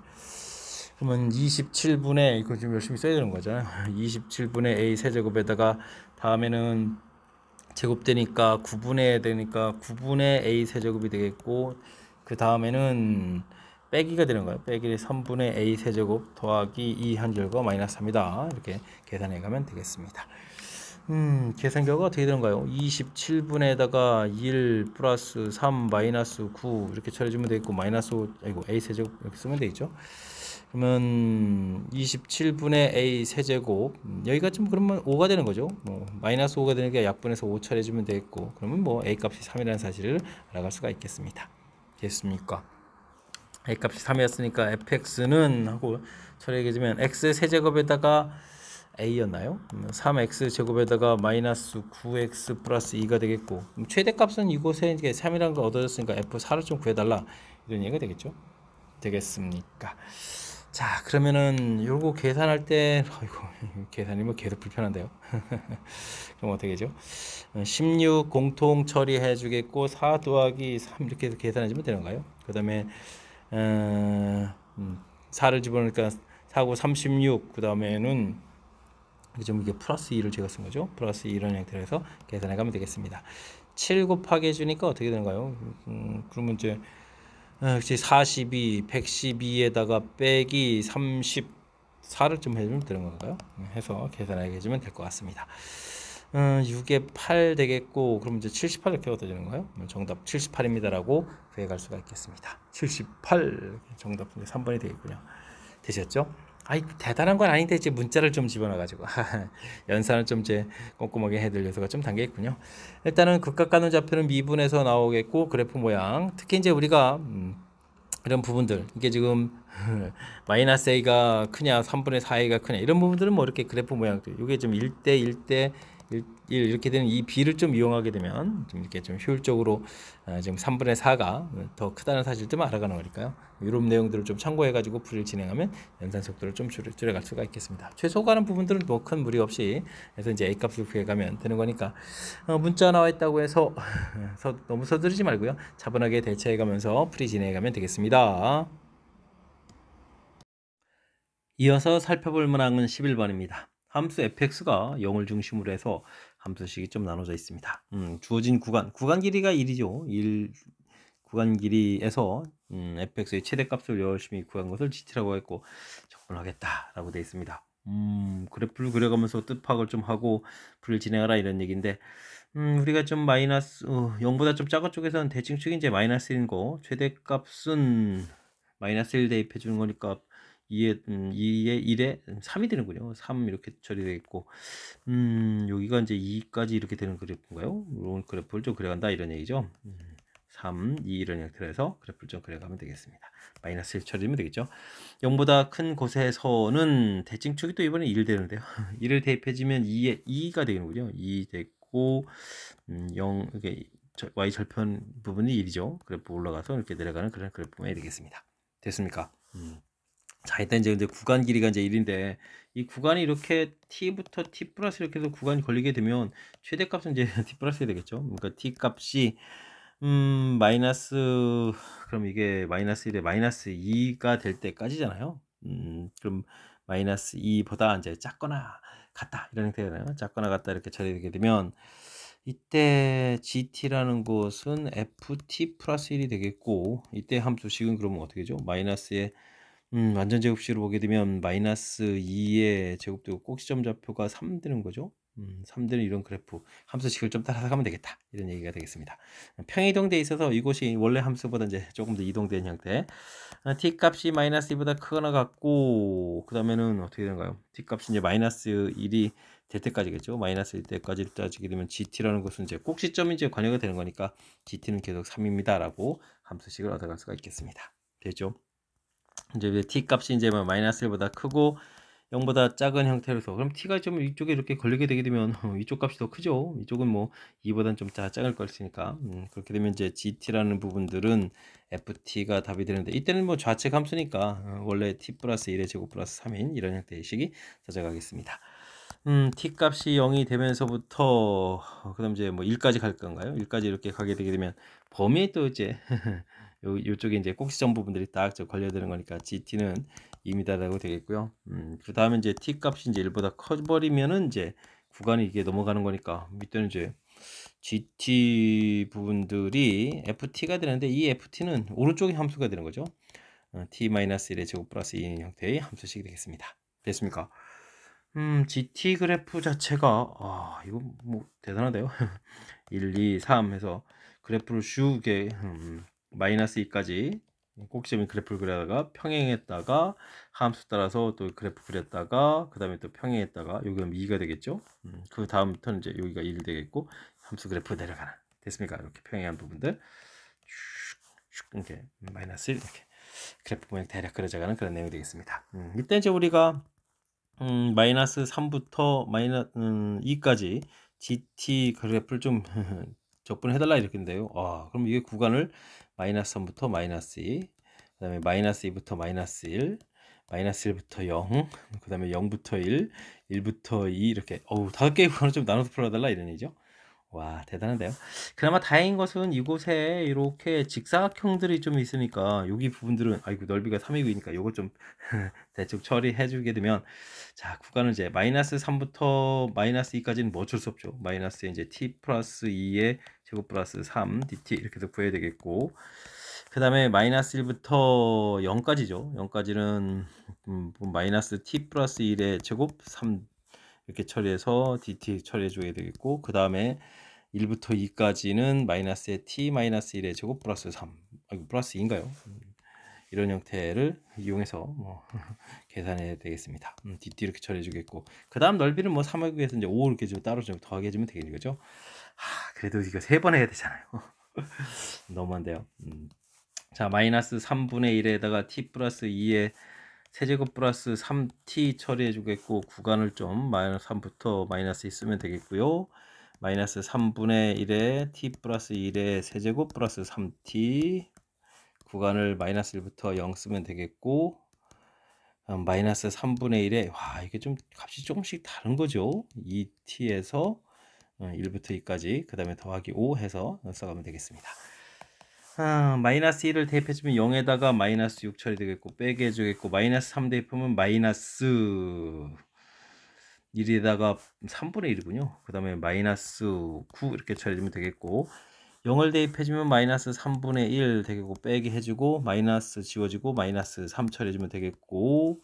그러면 27분의 이거 좀 열심히 써야 되는 거잖아요. 27분의 a 세제곱에다가 다음에는 제곱되니까 9분의 되니까 9분의 a 세제곱이 되겠고 그 다음에는 빼기가 되는 거예요. 빼기 3분의 a 세제곱 더하기 2 한 결과 마이너스 3이다. 이렇게 계산해 가면 되겠습니다. 계산 결과가 어떻게 되는가요? 27분에다가 1 플러스 3 마이너스 9 이렇게 처리해주면 되겠고 마이너스 5 a 세제곱 이렇게 쓰면 되겠죠. 그러면 27분의 a 세제곱 여기가 좀 그러면 5가 되는 거죠. 뭐 마이너스 5가 되는 게 약분해서 5 처리해주면 되겠고 그러면 뭐 a 값이 3이라는 사실을 알아갈 수가 있겠습니다. 됐습니까? a 값이 3이었으니까 fx는 하고 처리해주면 x 세제곱에다가 a였나요? 3x 제곱에다가 마이너스 9x 플러스 2가 되겠고 최대값은 이곳에 이제 3이라는 걸 얻어졌으니까 f4를 좀 구해달라 이런 얘기가 되겠죠. 되겠습니까? 자, 그러면은 요거 계산할 때 아이고 계산이 뭐 계속 불편한데요. 그럼 어떻게 되죠? 16 공통 처리해 주겠고 4 더하기 3 이렇게 해서 계산해 주면 되는가요? 그 다음에 4를 집어넣으니까 4고 36 그 다음에는 좀 이게 플러스 2를 제가 쓴 거죠. 플러스 2 이런 형태로 해서 계산해 가면 되겠습니다. 7 곱하기 해주니까 어떻게 되는가요? 그러면 이제 42, 112에다가 빼기 34를 좀 해주면 되는 건가요? 해서 계산하게 해주면 될 것 같습니다. 6에 8 되겠고, 그럼 이제 78 이렇게 얻어지는 거예요? 정답 78입니다라고 구해갈 수가 있겠습니다. 78 정답 3번이 되겠군요. 되셨죠? 아이 대단한 건 아닌데 이제 문자를 좀 집어넣어가지고 연산을 좀 이제 꼼꼼하게 해둘 요소가 좀 담겨 있군요. 일단은 극각가는 좌표는 미분에서 나오겠고 그래프 모양 특히 이제 우리가 이런 부분들 이게 지금 마이너스 a가 크냐 3분의 4a가 크냐 이런 부분들은 뭐 이렇게 그래프 모양들 이게 좀 1대 1대 1 이렇게 되는 이 b를 좀 이용하게 되면 좀 이렇게 좀 효율적으로 지금 3분의 4가 더 크다는 사실을 좀 알아가는 거니까요. 이런 내용들을 좀 참고해 가지고 풀이를 진행하면 연산 속도를 좀 줄여갈 수가 있겠습니다. 최소 가는 부분들은 뭐 큰 무리 없이 해서 이제 a 값을 구해 가면 되는 거니까 문자 나와 있다고 해서 너무 서두르지 말고요. 차분하게 대처해 가면서 풀이 진행해 가면 되겠습니다. 이어서 살펴볼 문항은 11번입니다. 함수 fx가 0을 중심으로 해서 함수식이 좀 나눠져 있습니다. 주어진 구간 길이가 1이죠. 1 구간 길이에서 fx의 최대값을 열심히 구한 것을 gt라고 했고 적분하겠다라고 되어 있습니다. 그래프를 그려가면서 뜻 파악을 좀 하고 풀을 진행하라 이런 얘기인데 우리가 좀 마이너스 0보다 좀 작은 쪽에서는 대칭축이 이제 마이너스 1인 거 최대값은 마이너스 1 대입해 주는 거니까 2에 1에 3이 되는군요. 3 이렇게 처리되겠고 여기가 이제 2까지 이렇게 되는 그래프인가요? 이런 그래프를 좀 그려간다 이런 얘기죠. 3, 2 이런 형태로 해서 그래프를 좀 그려가면 되겠습니다. 마이너스 1 처리하면 되겠죠. 0보다 큰 곳에서는 대칭축이 또 이번에 1 되는데요. 1을 대입해주면 2에 2가 되는군요. 2 됐고 0 이게 y 절편 부분이 1이죠. 그래프 올라가서 이렇게 내려가는 그런 그래프가 되겠습니다. 됐습니까? 자, 일단 이제 구간 길이가 이제 1인데 이 구간이 이렇게 t부터 t 플러스 이렇게 해서 구간이 걸리게 되면 최대값은 이제 t 플러스가 되겠죠. 그러니까 t 값이 마이너스 그럼 이게 마이너스 1에 마이너스 2가 될 때까지잖아요. 그럼 마이너스 2보다 이제 작거나 같다 이런 형태잖아요. 작거나 같다 이렇게 처리되게 되면 이때 gt라는 것은 ft 플러스 1이 되겠고 이때 함수식은 그러면 어떻게 되죠? 마이너스의 완전 제곱식으로 보게 되면 마이너스 2의 제곱되고 꼭지점 좌표가 3 되는 거죠. 3 되는 이런 그래프 함수식을 좀 따라서 가면 되겠다 이런 얘기가 되겠습니다. 평이동돼 있어서 이곳이 원래 함수보다 이제 조금 더 이동된 형태. t 값이 마이너스 2보다 크거나 같고 그 다음에는 어떻게 되는가요? t 값이 이제 마이너스 1이 될 때까지겠죠. 마이너스 1 때까지 따지게 되면 gt라는 것은 이제 꼭지점이 이제 관여가 되는 거니까 gt는 계속 3입니다라고 함수식을 얻어갈 수가 있겠습니다. 됐죠? 이제 t 값이 이제 마이너스 1보다 크고 0보다 작은 형태로서 그럼 t가 좀 이쪽에 이렇게 걸리게 되게 되면 이쪽 값이 더 크죠. 이쪽은 뭐 2보다는 좀 작을 것이니까 그렇게 되면 이제 gt라는 부분들은 ft가 답이 되는데 이때는 뭐 좌측 함수니까 원래 t 플러스 1의 제곱 플러스 3인 이런 형태의 식이 찾아가겠습니다. t 값이 0이 되면서부터 그다음 이제 뭐 1까지 갈 건가요? 1까지 이렇게 가게 되게 되면 범위에 또 이제 요쪽에 이제 꼭지점 부분들이 딱 걸려드는 거니까 gt는 2m라고 되겠고요. 그 다음에 이제 t 값이 이제 1보다 커버리면은 이제 구간이 이게 넘어가는 거니까 이때는 이제 gt 부분들이 ft가 되는데 이 ft는 오른쪽의 함수가 되는 거죠. t-1의 제곱 플러스 2인 형태의 함수식이 되겠습니다. 됐습니까? GT 그래프 자체가 이거 뭐 대단하대요. 1, 2, 3 해서 그래프를 슈게 마이너스 2까지 꼭지점인 그래프를 그려다가 평행했다가 함수 따라서 또 그래프 그렸다가 그 다음에 또 평행했다가 여기가 2가 되겠죠. 그 다음부터는 이제 여기가 1 되겠고 함수 그래프 내려가는 됐습니까? 이렇게 평행한 부분들 슉 이렇게 마이너스 1 이렇게 그래프 모양 대략 그려져가는 그런 내용이 되겠습니다. 이때 이제 우리가 마이너스 3부터 마이너스 2까지 GT 그래프를 좀 적분해달라 이렇게인데요. 그럼 이게 구간을 마이너스 3부터 마이너스 2, 그 다음에 마이너스 2부터 마이너스 1, 마이너스 1부터 0, 그 다음에 0부터 1, 1부터 2 이렇게 5개의 구간을 좀 나눠서 풀어달라 이런 얘기죠. 와 대단한데요. 그나마 다행인 것은 이곳에 이렇게 직사각형들이 좀 있으니까 여기 부분들은 아이고 넓이가 3이니까 요거 좀 대충 처리해 주게 되면 자 구간은 이제 마이너스 3부터 마이너스 2까지는 뭐 어쩔 수 없죠. 마이너스 이제 t 플러스 2의 제곱 플러스 3 dt 이렇게 해서 구해야 되겠고 그 다음에 마이너스 1부터 0까지죠. 0까지는 마이너스 t 플러스 1의 제곱 3 이렇게 처리해서 dt 처리해 줘야 되겠고 그 다음에 1부터 2까지는 마이너스의 t-1의 제곱 플러스 3 플러스 2인가요? 이런 형태를 이용해서 뭐 계산해야 되겠습니다. dt 이렇게 처리해 주겠고 그 다음 넓이는 뭐 3하기 위해서 이제 5 이렇게 좀 따로 좀 더하게 해주면 되겠는 거죠. 그래도 이거 3번 해야 되잖아요. 너무한데요. 자 마이너스 3분의 1에다가 t 플러스 2의 세제곱 플러스 3t 처리해 주겠고 구간을 좀 마이너스 3부터 마이너스 2 쓰면 되겠고요. 마이너스 3분의 1에 t 플러스 1의 세제곱 플러스 3t 구간을 마이너스 1부터 0 쓰면 되겠고, 마이너스 3분의 1에 와 이게 좀 값이 조금씩 다른 거죠. 2t에서 1부터 2까지 그 다음에 더하기 5 해서 써가면 되겠습니다. 마이너스 1을 대입해주면 0에다가 마이너스 6 처리되겠고 빼기 해주겠고, 마이너스 3 대입하면 마이너스 1에다가 3분의 1이군요. 그 다음에 마이너스 9 이렇게 처리되면 되겠고, 0을 대입해주면 마이너스 3분의 1 되겠고 빼기 해주고 마이너스 지워지고 마이너스 3 처리해주면 되겠고,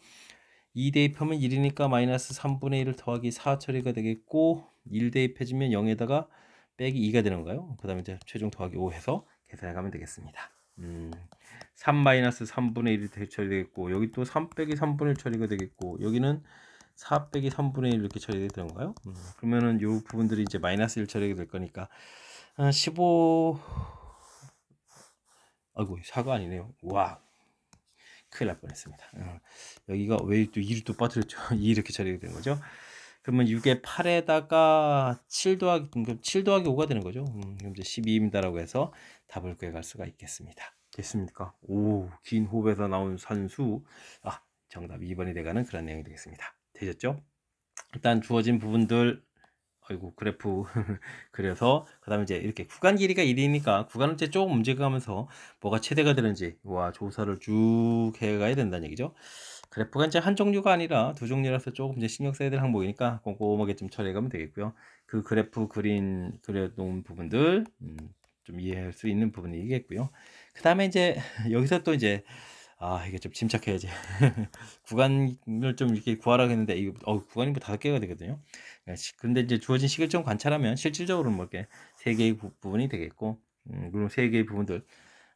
2 대입하면 1이니까 마이너스 3분의 1을 더하기 4 처리가 되겠고, 1 대입해주면 0에다가 빼기 2가 되는 거예요. 그 다음에 이제 최종 더하기 5 해서 계산해 가면 되겠습니다. 3 마이너스 3분의 1이 처리되겠고, 여기 또 3 빼기 3분의 1 처리가 되겠고, 여기는 4 빼기 3분의 1 이렇게 처리가 되는 건가요? 그러면은 요 부분들이 이제 마이너스 1 처리가 될 거니까 15 아이고 4가 아니네요. 와 큰일 날 뻔했습니다. 여기가 왜 또 2를 또 빠뜨렸죠? 2 이렇게 처리가 되는 거죠. 그러면 6에 8에다가 7 더하기 5가 되는 거죠. 그럼 이제 12입니다라고 해서 답을 구해갈 수가 있겠습니다. 됐습니까? 오, 긴 호흡에서 나온 산수. 정답 2번이 돼가는 그런 내용이 되겠습니다. 되셨죠? 일단 주어진 부분들, 아이고 그래프 그려서 그 다음에 이제 이렇게 구간 길이가 1이니까 구간을 이제 조금 움직여가면서 뭐가 최대가 되는지 조사를 쭉 해가야 된다는 얘기죠. 그래프가 이제 한 종류가 아니라 두 종류라서 조금 이제 신경 써야 될 항목이니까 꼼꼼하게 좀 처리해가면 되겠고요. 그 그래프 그려놓은 부분들 좀 이해할 수 있는 부분이겠고요. 그 다음에 이제 여기서 또 이제 이게 좀 침착해야지. 구간을 좀 이렇게 구하라고 했는데 이거 구간이 뭐 5개가 되거든요. 근데 이제 주어진 식을 좀 관찰하면 실질적으로는 뭐 이렇게 3개의 부분이 되겠고, 그리고 3개의 부분들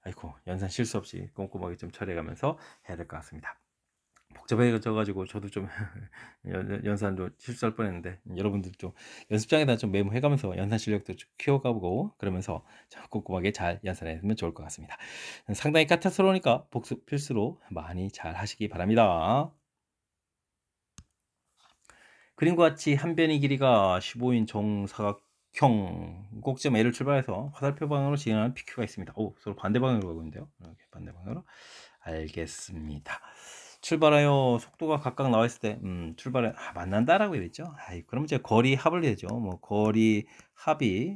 아이고 연산 실수 없이 꼼꼼하게 좀 처리해가면서 해야 될 것 같습니다. 복잡해져가지고 저도 좀 연산도 실수할 뻔했는데, 여러분들 좀 연습장에다 좀 메모해가면서 연산 실력도 좀 키워가고 그러면서 꼼꼼하게 잘 연산했으면 좋을 것 같습니다. 상당히 까탈스러우니까 복습 필수로 많이 잘 하시기 바랍니다. 그림과 같이 한 변의 길이가 15인 정사각형 꼭지점 A를 출발해서 화살표 방향으로 진행하는 PQ가 있습니다. 서로 반대 방향으로 가고 있는데요. 이렇게 반대 방향으로. 알겠습니다. 출발하여 속도가 각각 나와 있을 때 출발해 만난다라고 되죠. 그럼 이제 거리 합을 되죠. 뭐 거리 합이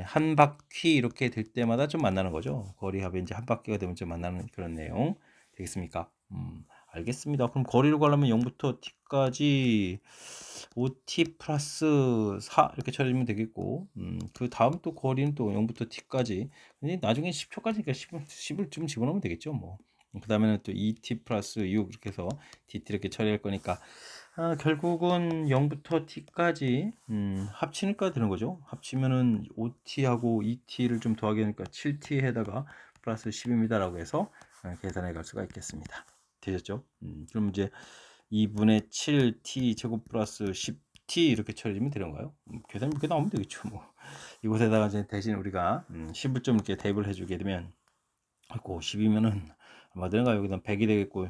한 바퀴 이렇게 될 때마다 좀 만나는 거죠. 거리 합이 이제 한 바퀴가 되면 좀 만나는 그런 내용 되겠습니까? 알겠습니다. 그럼 거리를 구하려면 0부터 t까지 5t 플러스 4 이렇게 처리하면 되겠고, 그 다음 또 거리는 또 0부터 t까지, 근데 나중에 10초까지니까 10을 좀 집어넣으면 되겠죠. 뭐. 그 다음에는 또 2t 플러스 6 이렇게 해서 dt 이렇게 처리할 거니까 결국은 0부터 t까지 합치니까 되는 거죠. 합치면은 5t하고 2t를 좀 더하게 하니까 7t 에다가 플러스 10입니다 라고 해서 계산해 갈 수가 있겠습니다. 되셨죠? 그럼 이제 2분의 7t 제곱 플러스 10t 이렇게 처리하면 되는가요? 계산이 이렇게 나오면 되겠죠. 뭐 이곳에다가 이제 대신 우리가 10을 좀 이렇게 대입을 해주게 되면, 10이면은 얼마 되는가? 여기다 100이 되겠고,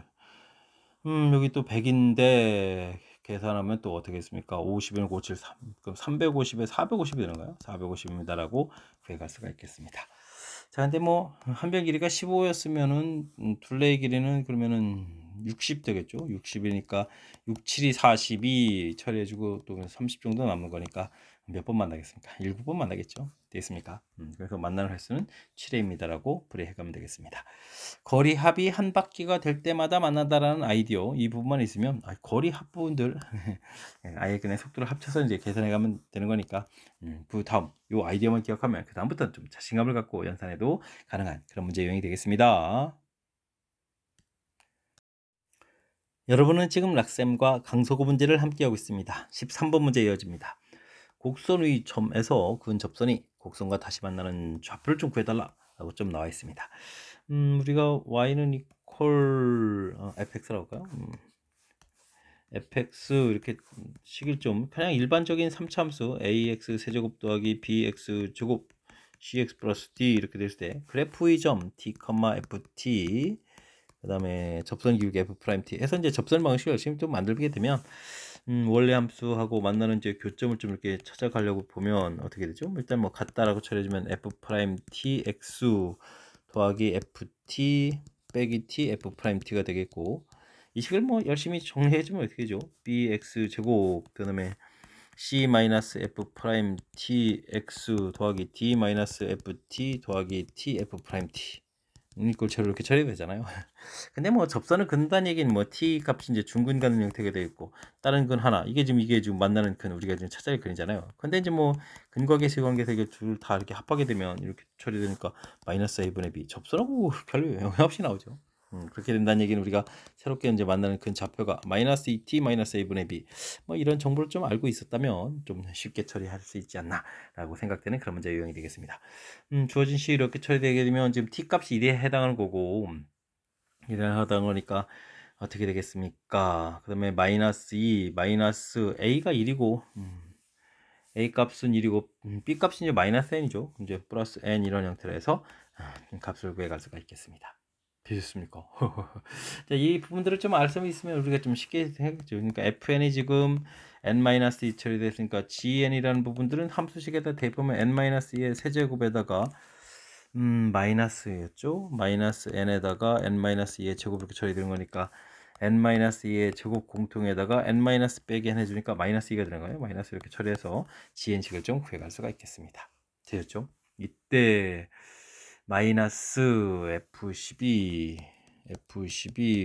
여기 또 100인데 계산하면 또 어떻게 했습니까? 50을 573, 그럼 350에 450이 되는가요? 450입니다라고 구해갈 수가 있겠습니다. 자, 근데 뭐 한 변 길이가 15였으면은 둘레의 길이는 그러면은 60 되겠죠. 60이니까 6, 7이 42 처리해주고 또 30 정도 남는 거니까 몇 번 만나겠습니까? 7번 만나겠죠. 되겠습니까? 그래서 만나는 횟수는 7회입니다라고 풀이해가면 되겠습니다. 거리 합이 한 바퀴가 될 때마다 만난다라는 아이디어, 이 부분만 있으면 거리 합 부분들 아예 그냥 속도를 합쳐서 이제 계산해가면 되는 거니까, 그 다음 요 아이디어만 기억하면 그 다음부터는 좀 자신감을 갖고 연산해도 가능한 그런 문제 유형이 되겠습니다. 여러분은 지금 락셈과 강서구 문제를 함께하고 있습니다. 13번 문제 이어집니다. 곡선 위 점에서 그은 접선이 곡선과 다시 만나는 좌표를 좀 구해달라 라고 좀 나와 있습니다. 우리가 y는 이퀄 fx라고 할까요? fx 이렇게 식을 좀 그냥 일반적인 3차함수 ax 세제곱 더하기 bx 제곱 cx 플러스 d 이렇게 됐을 때 그래프의 점 t, ft 그 다음에 접선 기울기 f'' 해서 이제 접선 방식을 열심히 좀 만들게 되면 원래 함수하고 만나는 이제 교점을 좀 이렇게 찾아가려고 보면 어떻게 되죠? 일단 뭐 같다라고 처리해주면 f 프라임 t x 더하기 ft 빼기 t f 프라임 t가 되겠고, 이 식을 뭐 열심히 정리해주면 어떻게 되죠? bx 제곱 그다음에 c 마이너스 f 프라임 t x 더하기 d 마이너스 ft 더하기 t f 프라임 t, 이걸 이렇게 처리해야 되잖아요. 근데 뭐 접선을 긋는다는 얘기는 뭐 t 값이 이제 중근 가는 형태가 되어 있고, 다른 근 하나, 이게 지금 만나는 근 우리가 지금 찾아야 할 근이잖아요. 근데 이제 뭐 근과 계수 관계에서 이게 둘 다 이렇게 합하게 되면 이렇게 처리되니까 마이너스 a분의 b, 접선하고 별로 영향 없이 나오죠. 그렇게 된다는 얘기는 우리가 새롭게 이제 만나는 근 좌표가 마이너스 2t 마이너스 a분의 b, 뭐 이런 정보를 좀 알고 있었다면 좀 쉽게 처리할 수 있지 않나라고 생각되는 그런 문제 유형이 되겠습니다. 주어진 식 이렇게 처리되게 되면 지금 t 값이 1에 해당하는 거고, 1에 해당하는 거니까 어떻게 되겠습니까? 그 다음에 마이너스 2, 마이너스 a가 1이고, a 값은 1이고, b 값은 이제 마이너스 n이죠. 이제 플러스 n 이런 형태로 해서 값을 구해갈 수가 있겠습니다. 되셨습니까? 자, 이 부분들을 좀 알 수 있으면 우리가 좀 쉽게 해야겠죠. 그러니까 fn이 지금 n-2 처리됐으니까 gn이라는 부분들은 함수식에다 대입하면 n-2의 세제곱에다가 마이너스였죠. 마이너스 n에다가 n-2의 제곱 이렇게 처리되는 거니까 n-2의 제곱 공통에다가 n- 빼기 n 해주니까 마이너스 2가 되는 거예요. 마이너스 이렇게 처리해서 gn식을 좀 구해갈 수가 있겠습니다. 되셨죠? 이때 마이너스 F12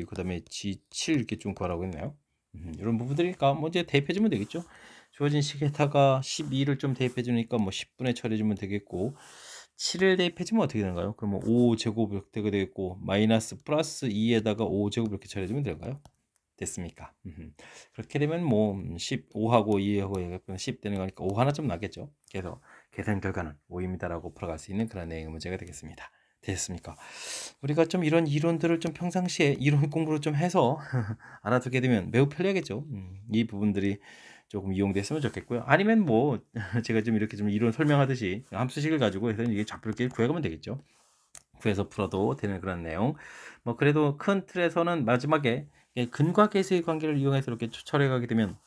그 다음에 G7 이렇게 좀 구하라고 했나요? 이런 부분들이니까 뭐 이제 대입해주면 되겠죠. 주어진 식에다가 12를 좀 대입해주니까 뭐 10분의 처리해주면 되겠고, 7을 대입해주면 어떻게 되는가요? 그러면 5제곱 이렇게 되겠고, 마이너스 플러스 2에다가 5제곱 이렇게 처리해주면 될까요? 됐습니까? 그렇게 되면 뭐 15하고 2하고 10 되는 거니까 5 하나 좀 나겠죠. 그래서 계산 결과는 5입니다라고 풀어갈 수 있는 그런 내용의 문제가 되겠습니다. 되셨습니까? 우리가 좀 이런 이론들을 좀 평상시에 이론 공부를 좀 해서 알아두게 되면 매우 편리하겠죠. 이 부분들이 조금 이용됐으면 좋겠고요. 아니면 뭐 제가 좀 이렇게 좀 이론 설명하듯이 함수식을 가지고 해서 이게 좌표를 구해가면 되겠죠. 구해서 풀어도 되는 그런 내용. 뭐 그래도 큰 틀에서는 마지막에 근과 계수의 관계를 이용해서 이렇게 처리하게 되면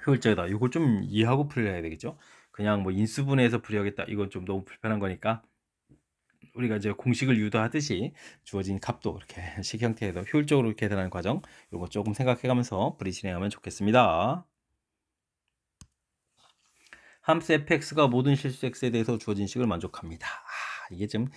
효율적이다. 이걸 좀 이해하고 풀려야 되겠죠. 그냥 뭐 인수분해해서 풀이하겠다, 이건 좀 너무 불편한 거니까 우리가 이제 공식을 유도하듯이 주어진 값도 이렇게 식 형태에서 효율적으로 계산하는 과정, 이거 조금 생각해가면서 풀이 진행하면 좋겠습니다. 함수 fx가 모든 실수 x에 대해서 주어진 식을 만족합니다. 이게 좀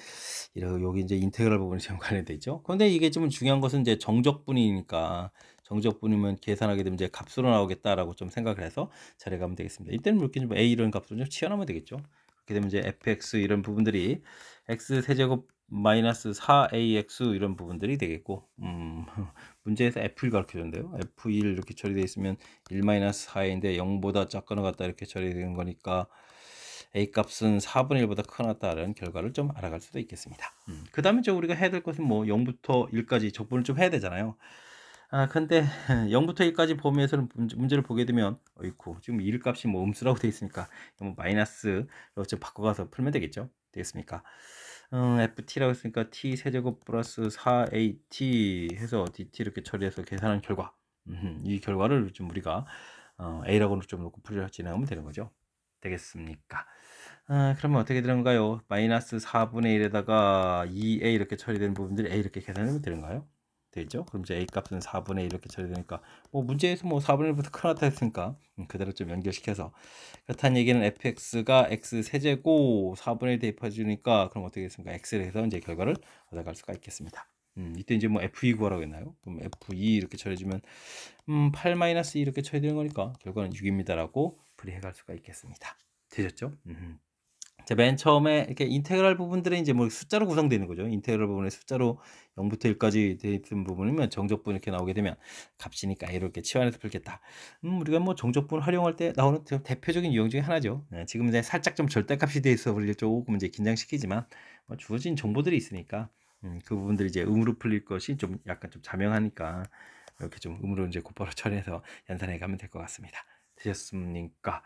여기 이제 인테그랄 부분이 좀 관련돼 있죠. 그런데 이게 좀 중요한 것은 이제 정적분이니까, 정적분이면 계산하게 되면 이제 값으로 나오겠다라고 좀 생각을 해서 잘해가면 되겠습니다. 이때는 이렇게 좀 a 이런 값으로 좀 치환하면 되겠죠. 그렇게 되면 이제 fx 이런 부분들이 x 세제곱 마이너스 4ax 이런 부분들이 되겠고, 문제에서 f1 가르쳐줬는데요. f1 이렇게 처리되어 있으면 1-4인데 0보다 작거나 같다 이렇게 처리되는 거니까 a 값은 4분의 1보다 크거나 같다는 결과를 좀 알아갈 수도 있겠습니다. 그 다음에 우리가 해야 될 것은 뭐 0부터 1까지 적분을 좀 해야 되잖아요. 근데 0부터 1까지 범위에서는 문제를 보게 되면 어이쿠, 지금 1 값이 뭐 음수라고 되어 있으니까 뭐 마이너스로 좀 바꿔가서 풀면 되겠죠. 되겠습니까? ft라고 했으니까 t 세제곱 플러스 4at 해서 dt 이렇게 처리해서 계산한 결과, 이 결과를 좀 우리가 a라고 좀 놓고 풀이를 진행하면 되는 거죠. 되겠습니까? 그러면 어떻게 되는가요? 마이너스 4분의 1에다가 2a 이렇게 처리되는 부분들이 a 이렇게 계산하면 되는가요? 되죠? 그럼 이제 a 값은 4분의 1 이렇게 처리되니까 뭐 문제에서 뭐 4분의 1부터 크나다 했으니까 그대로 좀 연결시켜서, 그렇다는 얘기는 fx가 x 세제곱 4분의 1 대입해 주니까 그럼 어떻게 됐습니까? x를 해서 이제 결과를 얻어갈 수가 있겠습니다. 이때 이제 뭐 f2 구하라고 했나요? 그럼 f2 이렇게 처리해주면 8-2 이렇게 처리되는 거니까 결과는 6입니다라고 풀이해갈 수가 있겠습니다. 되셨죠? 맨 처음에 이렇게 인테그랄 부분들은 이제 뭐 숫자로 구성되는 거죠. 인테그랄 부분에 숫자로 0부터 1까지 되어 있는 부분이면 정적분 이렇게 나오게 되면 값이니까 이렇게 치환해서 풀겠다. 우리가 뭐 정적분 활용할 때 나오는 대표적인 유형 중에 하나죠. 지금 이제 살짝 좀 절대값이 돼 있어 우리를 조금 이제 긴장시키지만 뭐 주어진 정보들이 있으니까 그 부분들이 이제 음으로 풀릴 것이 좀 약간 좀 자명하니까 이렇게 좀 음으로 이제 곧바로 처리해서 연산해 가면 될 것 같습니다. 되셨습니까?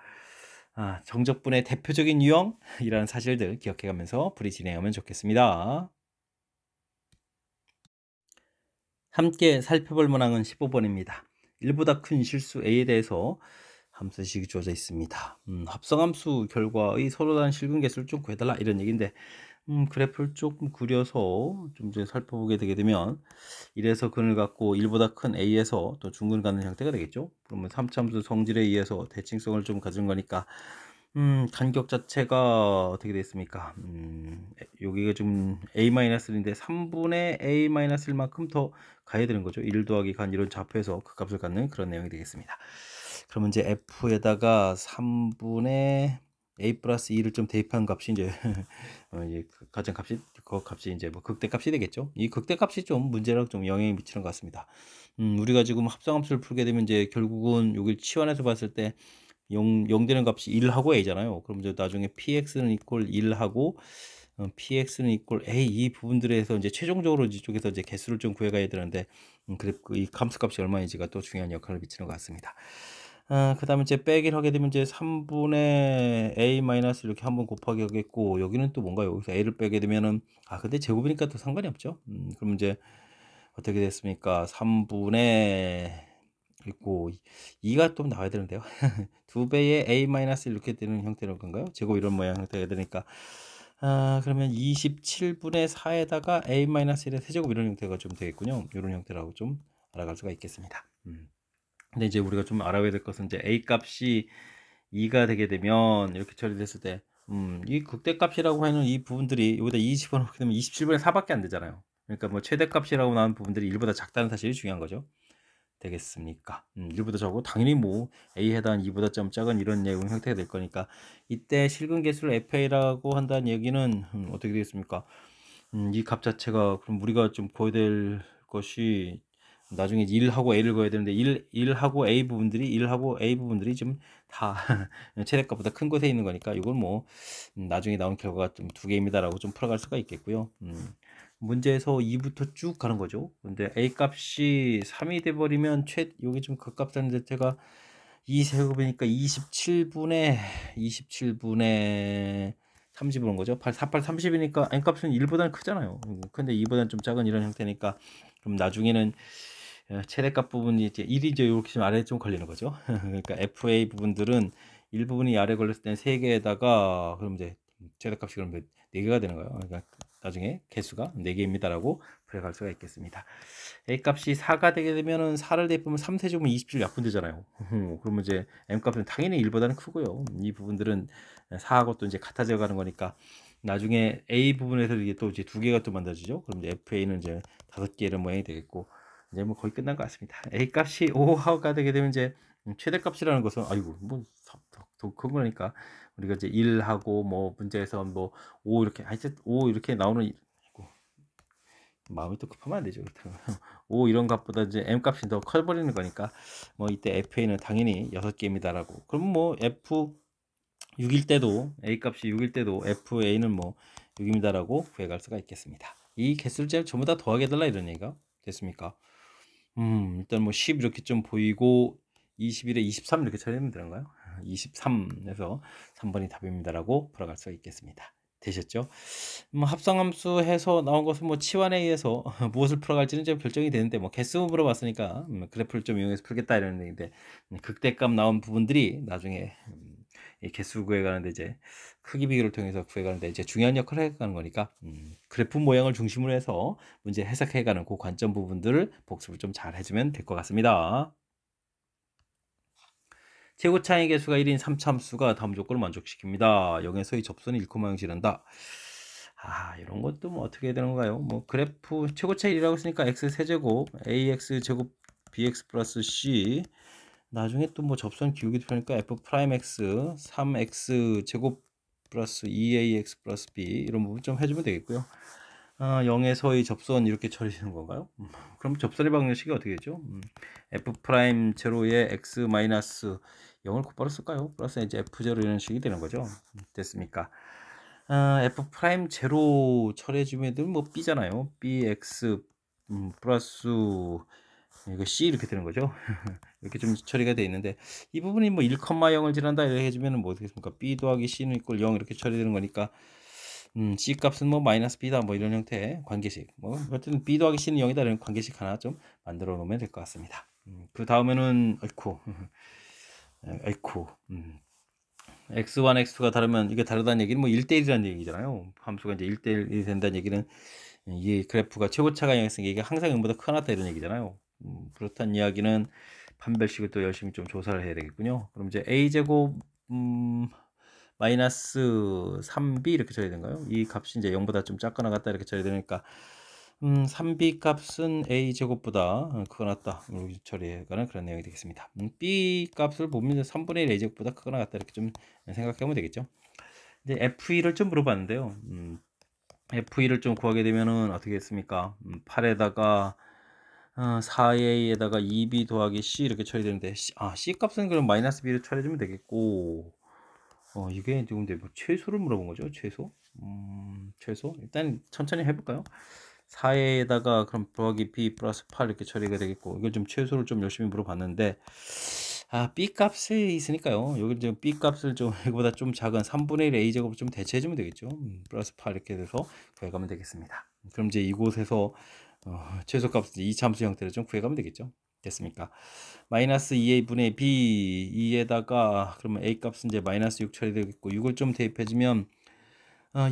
정적분의 대표적인 유형이라는 사실들 기억해가면서 풀이 진행하면 좋겠습니다. 함께 살펴볼 문항은 15번입니다. 1보다 큰 실수 a에 대해서 함수식이 주어져 있습니다. 합성함수 결과의 서로 다른 실근 개수를 좀 구해달라 이런 얘기인데 그래프를 조금 그려서 좀 이제 살펴보게 되게 되면 1에서 근을 갖고 1보다 큰 a에서 또 중근을 갖는 형태가 되겠죠. 그러면 3차함수 성질에 의해서 대칭성을 좀 가진 거니까 간격 자체가 어떻게 됐습니까? 여기가 좀 a-1인데 3분의 a-1만큼 더 가야 되는 거죠. 1 더하기 간 이런 좌표에서 그 값을 갖는 그런 내용이 되겠습니다. 그러면 이제 f에다가 3분의 a 플러스 2를 좀 대입한 값이 이제 이제 그 가정값이 그 값이 이제 뭐 극대값이 되겠죠. 이 극대값이 좀 문제랑 좀 영향이 미치는 것 같습니다. 우리가 지금 합성함수를 풀게 되면 이제 결국은 여기 치환해서 봤을 때 0 되는 값이 1하고 a잖아요. 그럼 이제 나중에 px는 이꼴 1하고 px는 이꼴 a 이 부분들에서 이제 최종적으로 이쪽에서 이제 개수를 좀 구해가야 되는데 그래 이 함수값이 얼마인지가 또 중요한 역할을 미치는 것 같습니다. 그 다음에 이제 빼기를 하게 되면 이제 3분의 a 마이너스 이렇게 한번 곱하기 하겠고 여기는 또 뭔가요? 여기서 a를 빼게 되면은 근데 제곱이니까 또 상관이 없죠. 그럼 이제 어떻게 됐습니까? 3분의 있고 2가 또 나와야 되는데요. 2배의 a 마이너스 이렇게 되는 형태로 건가요? 제곱 이런 모양 형태가 되니까 그러면 27분의 4에다가 a 마이너스 1의 세제곱 이런 형태가 좀 되겠군요. 이런 형태라고 좀 알아갈 수가 있겠습니다. 근데 이제 우리가 좀 알아야 될 것은 이제 a 값이 2가 되게 되면 이렇게 처리됐을 때 이 극대값이라고 하는 이 부분들이 여기다 20을 넣게 되면 27분의 4밖에 안 되잖아요. 그러니까 뭐 최대값이라고 나온 부분들이 1보다 작다는 사실이 중요한 거죠. 되겠습니까? 1보다 적고 당연히 뭐 a 해당 2보다 좀 작은 이런 내용 형태가 될 거니까 이때 실근 개수를 fa라고 한다는 얘기는 어떻게 되겠습니까? 이 값 자체가 그럼 우리가 좀 구해야 될 것이 나중에 1하고 a를 구해야 되는데 1하고 a 부분들이 지금 다 최대값보다 큰 곳에 있는 거니까 이걸 뭐 나중에 나온 결과가 좀 2개입니다라고 좀 풀어갈 수가 있겠고요. 문제에서 2부터 쭉 가는 거죠. 근데 a 값이 3이 돼 버리면 여기 좀 그 값하는 자체가 2 세곱이니까 27분의 30을 온 거죠. 48, 30이니까 n 값은 1보다는 크잖아요. 근데 2보다는 좀 작은 이런 형태니까 그럼 나중에는 최대값 부분이 이제 1이 이제 이렇게 좀 아래에 좀 걸리는 거죠. 그러니까 FA 부분들은 일부분이 아래 걸렸을 때는 3개에다가 그럼 이제 최대값이 그럼 4개가 되는 거예요. 그러니까 나중에 개수가 4개입니다라고 풀어갈 수가 있겠습니다. A 값이 4가 되게 되면은 4를 대입하면 3세제곱은 27 약분되잖아요. 그러면 이제 M 값은 당연히 1보다는 크고요. 이 부분들은 4하고 또 이제 같아져 가는 거니까 나중에 A 부분에서 이게 또 이제 2개가 또 만들어지죠. 그럼 이제 FA는 이제 5개 이런 모양이 되겠고 이제 뭐 거의 끝난 것 같습니다. A 값이 5가 되게 되면 이제 최대값이라는 것은 아이고 더 큰 거니까 우리가 이제 1하고 뭐 문제에서 뭐 5 이렇게 하여튼 5 이렇게 나오는 마음이 또 급하면 안 되죠. 그렇다면 5 이런 값보다 이제 m 값이 더 커 버리는 거니까 뭐 이때 FA는 당연히 6개입니다라고. 그럼 뭐 F 6일 때도 A 값이 6일 때도 FA는 뭐 6입니다라고 구해갈 수가 있겠습니다. 이 개수를 전부 다 더하게 해달라 이런 얘기가 됐습니까? 일단 뭐 10 이렇게 좀 보이고 21에 23 이렇게 처리하면 되는가요? 23에서 3번이 답입니다라고 풀어갈 수가 있겠습니다. 되셨죠? 합성함수 해서 나온 것은 뭐 치환에 의해서 무엇을 풀어갈지는 좀 결정이 되는데 뭐 개수 물어봤으니까 그래프를 좀 이용해서 풀겠다 이런 얘기인데 극대값 나온 부분들이 나중에 이 개수 구해가는데 이제 크기 비교를 통해서 구해가는데 이제 중요한 역할을 해가는 거니까 그래프 모양을 중심으로 해서 문제 해석해가는 그 관점 부분들을 복습을 좀 잘 해주면 될 것 같습니다. 최고 차이 개수가 1인 3참수가 다음 조건을 만족시킵니다. 0에서의 접선이 1,0를 지른다. 이런 것도 뭐 어떻게 해야 되는 건가요? 뭐 그래프 최고 차이 1이라고 했으니까 x 세제곱 ax 제곱 bx 플러스 c 나중에 또 뭐 접선 기울기도 펴니까 f 프라임 x 3x 제곱 플러스 2ax 플러스 b 이런 부분 좀 해주면 되겠고요. 0에서의 접선 이렇게 처리되는 건가요? 그럼 접선의 방정식이 어떻게 되죠? f 프라임 제로에 x 마이너스 0을 곧바로 쓸까요? 플러스 이제 f0 이런 식이 되는 거죠. 됐습니까? f 프라임 제로 처리해주면 뭐 b잖아요. bx 플러스 이거 c 이렇게 되는 거죠. 이렇게 좀 처리가 되어 있는데 이 부분이 뭐 1,0을 지난다 이렇게 해주면 뭐 어떻겠습니까? b 더하기 c는 이꼴 0 이렇게 처리되는 거니까 c 값은 뭐 마이너스 b다 뭐 이런 형태의 관계식 뭐 어쨌든 b 더하기 c는 0이다 이런 관계식 하나 좀 만들어 놓으면 될 것 같습니다. 그 다음에는 아이쿠 아이쿠 x1, x2가 다르면 이게 다르다는 얘기는 뭐 1대1이라는 얘기잖아요. 함수가 이제 1대1이 된다는 얘기는 이 그래프가 최고차가 영향성이 이게 항상 0보다 크나다 이런 얘기잖아요. 그렇다는 이야기는 판별식을 또 열심히 좀 조사를 해야 되겠군요. 그럼 이제 a제곱 마이너스 3b 이렇게 처리해야 되는가요? 이 값이 이제 0보다 좀 작거나 같다 이렇게 처리해야 되니까 3b 값은 a 제곱보다 크거나 같다 이렇게 처리해가는 그런 내용이 되겠습니다. b 값을 보면 3분의 1 a 제곱보다 크거나 같다 이렇게 좀 생각하면 되겠죠. 이제 f2를 좀 물어봤는데요. f2를 좀 구하게 되면은 어떻게 했습니까? 8에다가 4a에다가 2b 더하기 c 이렇게 처리되는데 c 값은 그럼 마이너스 b를 처리해주면 되겠고 이게 지금 뭐 최소를 물어본 거죠. 최소 최소 일단 천천히 해볼까요? 4에다가 그럼 더하기 b 플러스 8 이렇게 처리가 되겠고 이걸 좀 최소를 좀 열심히 물어봤는데 b 값이 있으니까요. 여기 지금 b 값을 좀 이거보다 좀 작은 3분의 1 a 제곱을 좀 대체해주면 되겠죠. 플러스 8 이렇게 돼서 구해가면 되겠습니다. 그럼 이제 이곳에서 최소 값을 이차함수 형태로 좀 구해가면 되겠죠. 됐습니까? 마이너스 2a분의 b 2에다가 그러면 a 값은 이제 마이너스 6 처리되겠고 6을 좀 대입해주면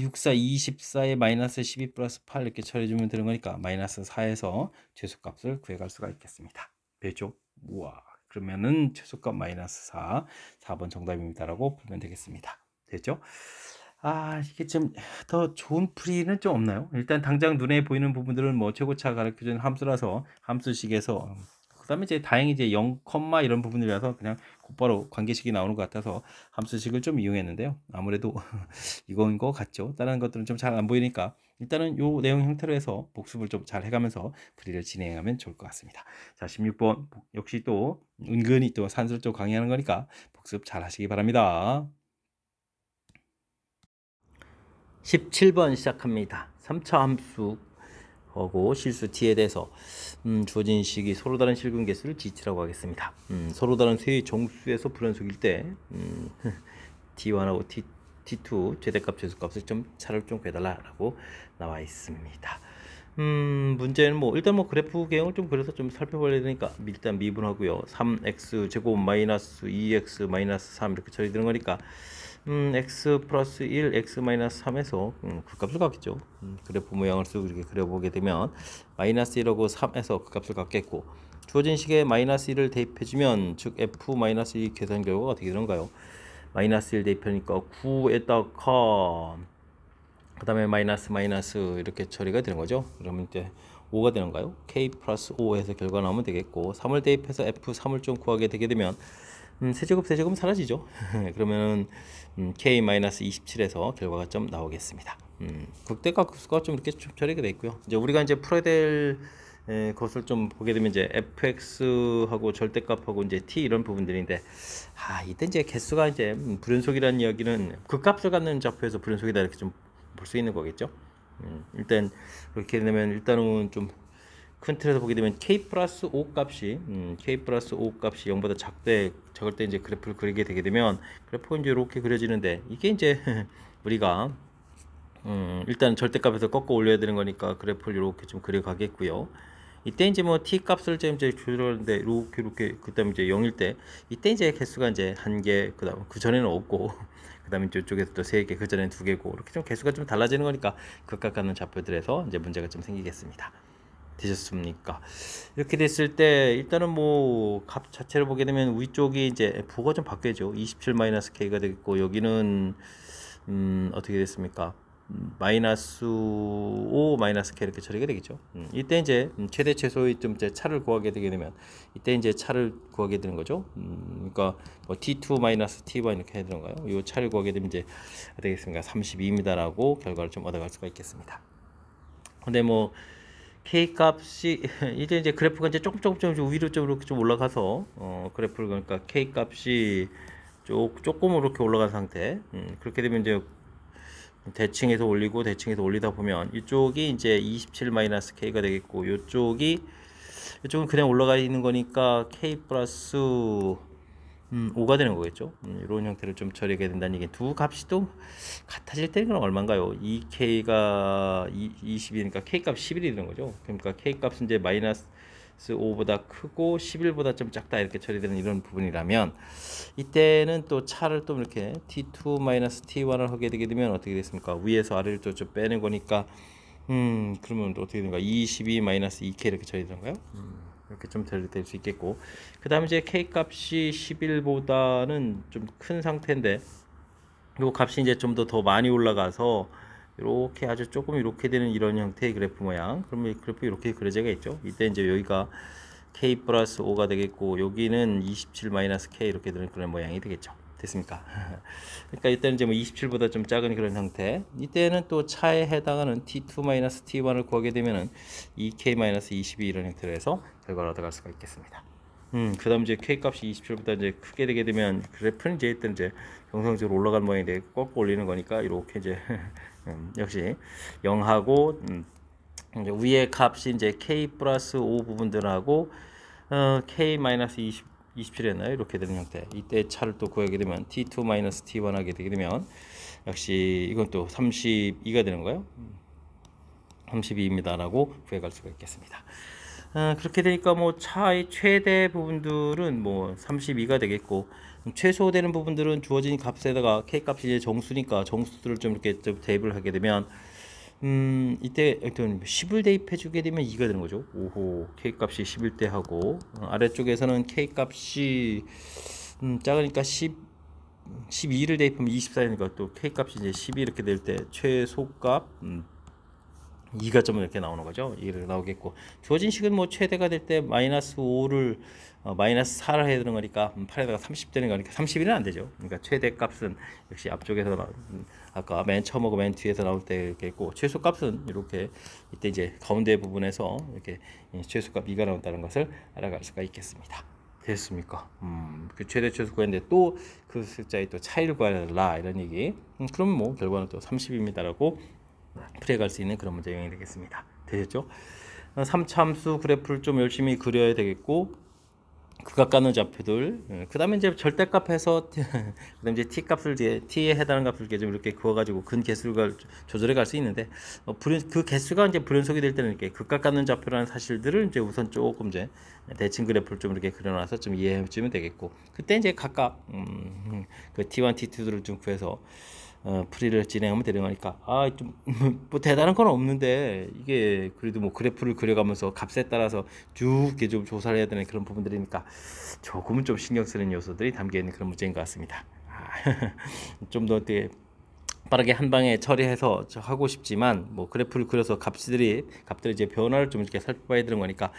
6, 4, 24에 마이너스 12 플러스 8 이렇게 처리해주면 되는 거니까 마이너스 4에서 최소값을 구해갈 수가 있겠습니다. 됐죠? 우와, 그러면은 최소값 마이너스 4번 정답입니다라고 풀면 되겠습니다. 됐죠? 이게 좀 더 좋은 풀이는 좀 없나요? 일단 당장 눈에 보이는 부분들은 뭐 최고차 가르쳐주는 함수라서 함수식에서 그 다음에 이제 다행히 이제 0, 이런 부분이라서 그냥 곧바로 관계식이 나오는 것 같아서 함수식을 좀 이용했는데요. 아무래도 이거인 것 같죠. 다른 것들은 좀 잘 안 보이니까 일단은 요 내용 형태로 해서 복습을 좀 잘 해가면서 풀이를 진행하면 좋을 것 같습니다. 자, 16번 역시 또 은근히 또 산술 쪽 강의하는 거니까 복습 잘 하시기 바랍니다. 17번 시작합니다. 3차 함수하고 실수 t에 대해서 주어진 식이 서로 다른 실근 개수를 gt라고 하겠습니다. 서로 다른 세의 정수에서 불연속일 때 t1하고 t2 최대값 최소값을 좀 차를 좀 구해달라고 나와 있습니다. 문제는 뭐 일단 뭐 그래프 개형을 좀 그려서 좀 살펴봐야 되니까 일단 미분하고요. 3x 제곱 마이너스 2x 마이너스 3 이렇게 처리되는 거니까 x 플러스 1 x 마이너스 3에서 그 값을 갖겠죠. 그래프 모양을 쓰고 이렇게 그려보게 되면 마이너스 1하고 3에서 그 값을 갖겠고 주어진 식에 마이너스 1을 대입해주면 즉 f 마이너스 2 계산 결과가 어떻게 되는가요? 마이너스 1 대입하니까 9에다가 그 다음에 마이너스 이렇게 처리가 되는 거죠. 그러면 이제 5가 되는가요? k 플러스 5에서 결과 나오면 되겠고 3을 대입해서 f3을 좀 구하게 되게 되면 세제곱은 사라지죠. 그러면 k 마이너스 27에서 결과가 좀 나오겠습니다. 극대값 급수가 좀 이렇게 좀 처리가 되어 있고요. 이제 우리가 이제 풀어야 될 것을 좀 보게 되면 이제 fx하고 절대값하고 이제 t 이런 부분들인데 이때 이제 개수가 이제 불연속이라는 이야기는 극값을 갖는 좌표에서 불연속이다 이렇게 좀 볼 수 있는 거겠죠. 일단 그렇게 되면 일단은 좀 큰 틀에서 보게 되면 k 플러스 5 값이 k 플러스 5 값이 0보다 작을 때 이제 그래프를 그리게 되게 되면 그래프가 이제 이렇게 그려지는데 이게 이제 우리가 일단 절대값에서 꺾어 올려야 되는 거니까 그래프를 이렇게 좀 그려가겠고요. 이때 이제 뭐 t 값을 이제 조절하는데 이렇게 그다음에 이제 0일 때 이때 이제 개수가 이제 1개 그다음 그 전에는 없고 그다음에 이쪽에서 또 3개 그 전에는 2개고 이렇게 좀 개수가 좀 달라지는 거니까 극각 갖는 좌표들에서 이제 문제가 좀 생기겠습니다. 되셨습니까? 이렇게 됐을 때 일단은 뭐 값 자체를 보게 되면 위쪽이 이제 f가 좀 바뀌죠. 27-k가 되겠고 여기는 어떻게 됐습니까? 마이너스 5 마이너스 k 이렇게 처리가 되겠죠. 이때 이제 최대 최소의 좀 이제 차를 구하게 되게 되면 이때 이제 차를 구하게 되는 거죠. 그러니까 뭐 t2 마이너스 t1 이렇게 해야 되는가요? 이 차를 구하게 되면 이제 되겠습니까? 32입니다라고 결과를 좀 얻어갈 수가 있겠습니다. 근데 뭐 k 값이 이제 그래프가 이제 조금 위로 좀 올라가서 그래프를 그러니까 k 값이 조금 이렇게 올라간 상태. 그렇게 되면 이제 대칭해서 올리고 대칭해서 올리다 보면 이쪽이 이제 27-k가 되겠고 이쪽은 그냥 올라가 있는 거니까 k 플러스 5가 되는 거겠죠. 이런 형태를 좀 처리하게 된다는 얘기. 두 값이 또 같아질 때는 그럼 얼마인가요? 2k가 20이니까 k 값 11이 되는 거죠. 그러니까 k 값은 이제 마이너스 5보다 크고 11보다 좀 작다 이렇게 처리되는 이런 부분이라면 이때는 또 차를 또 이렇게 t2 마이너스 t1을 하게 되게 되면 어떻게 됐습니까? 위에서 아래를 또 좀 빼는 거니까 그러면 또 어떻게 되는가? 22 마이너스 2k 이렇게 처리되는가요? 이렇게 좀 될 수 있겠고, 그 다음에 이제 k 값이 11보다는 좀 큰 상태인데 요 값이 이제 좀 더 많이 올라가서 이렇게 아주 조금 이렇게 되는 이런 형태의 그래프 모양. 그러면 그래프 이렇게 그려져가 있죠. 이때 이제 여기가 k 플러스 5가 되겠고 여기는 27 마이너스 k 이렇게 되는 그런 모양이 되겠죠. 됐습니까? 그러니까 이때는 이제 뭐 27보다 좀 작은 그런 상태. 이때는 또 차에 해당하는 t2 마이너스 t1을 구하게 되면은 2k 마이너스 22 이런 형태로 해서 결과를 얻어갈 수가 있겠습니다. 그 다음 이제 k 값이 27보다 이제 크게 되게 되면 그래프는 이제 일단 이제 정상적으로 올라가는 모양이 되게 꺾고 올리는 거니까 이렇게 이제 역시 0하고 이제 위의 값이 이제 k 플러스 5 부분들하고 k 마이너스 27이었나요? 이렇게 되는 형태. 이때 차를 또 구하게 되면 t2 마이너스 t1 하게 되게 되면 역시 이건 또 32가 되는 거예요. 32입니다라고 구해갈 수가 있겠습니다. 그렇게 되니까 뭐 차의 최대 부분들은 뭐 32가 되겠고 최소되는 부분들은 주어진 값에다가 k 값이 이제 정수니까 정수들을 좀 이렇게 좀 대입을 하게 되면 이때 일단 10을 대입해 주게 되면 2가 되는 거죠. 오호, k 값이 11대 하고 아래쪽에서는 k 값이 작으니까 12를 대입하면 24니까 또 k 값이 이제 12 이렇게 될 때 최소값 2가 좀 이렇게 나오는 거죠. 이렇게 나오겠고 주어진 식은 뭐 최대가 될 때 마이너스 5를 마이너스 4를 해야 되는 거니까 8에다가 30 되는 거니까 31은 안 되죠. 그러니까 최대 값은 역시 앞쪽에서 아까 맨 처음하고 맨 뒤에서 나올 때 이렇게 있고 최소 값은 이렇게 이때 이제 가운데 부분에서 이렇게 최소값 2가 나온다는 것을 알아갈 수가 있겠습니다. 됐습니까? 그 최대 최소 구했는데 또 그 숫자의 또 차이를 구하라 이런 얘기. 그러면 뭐 결과는 또 30입니다라고 풀어갈 수 있는 그런 문제 유형이 되겠습니다. 되셨죠? 3차함수 그래프를 좀 열심히 그려야 되겠고 극악가는 좌표들, 그 다음에 이제 절대값에서 그다음 이제 t 값을 이제 t에 해당하는 값을 좀 이렇게 그어가지고 근 개수를 조절해 갈 수 있는데 그 개수가 이제 불연속이 될 때는 이렇게 극악가는 좌표라는 사실들을 이제 우선 조금 이제 대칭 그래프를 좀 이렇게 그려놔서 좀 이해해 주면 되겠고 그때 이제 각각 그 t1, t2들을 좀 구해서 풀이를 진행하면 되는 거니까 좀 뭐 대단한 건 없는데 이게 그래도 뭐 그래프를 그려가면서 값에 따라서 쭉 이렇게 좀 조사를 해야 되는 그런 부분들이니까 조금은 좀 신경 쓰는 요소들이 담겨 있는 그런 문제인 것 같습니다. 좀 더 어떻게 빠르게 한 방에 처리해서 하고 싶지만 뭐 그래프를 그려서 값들이 이제 변화를 좀 이렇게 살펴봐야 되는 거니까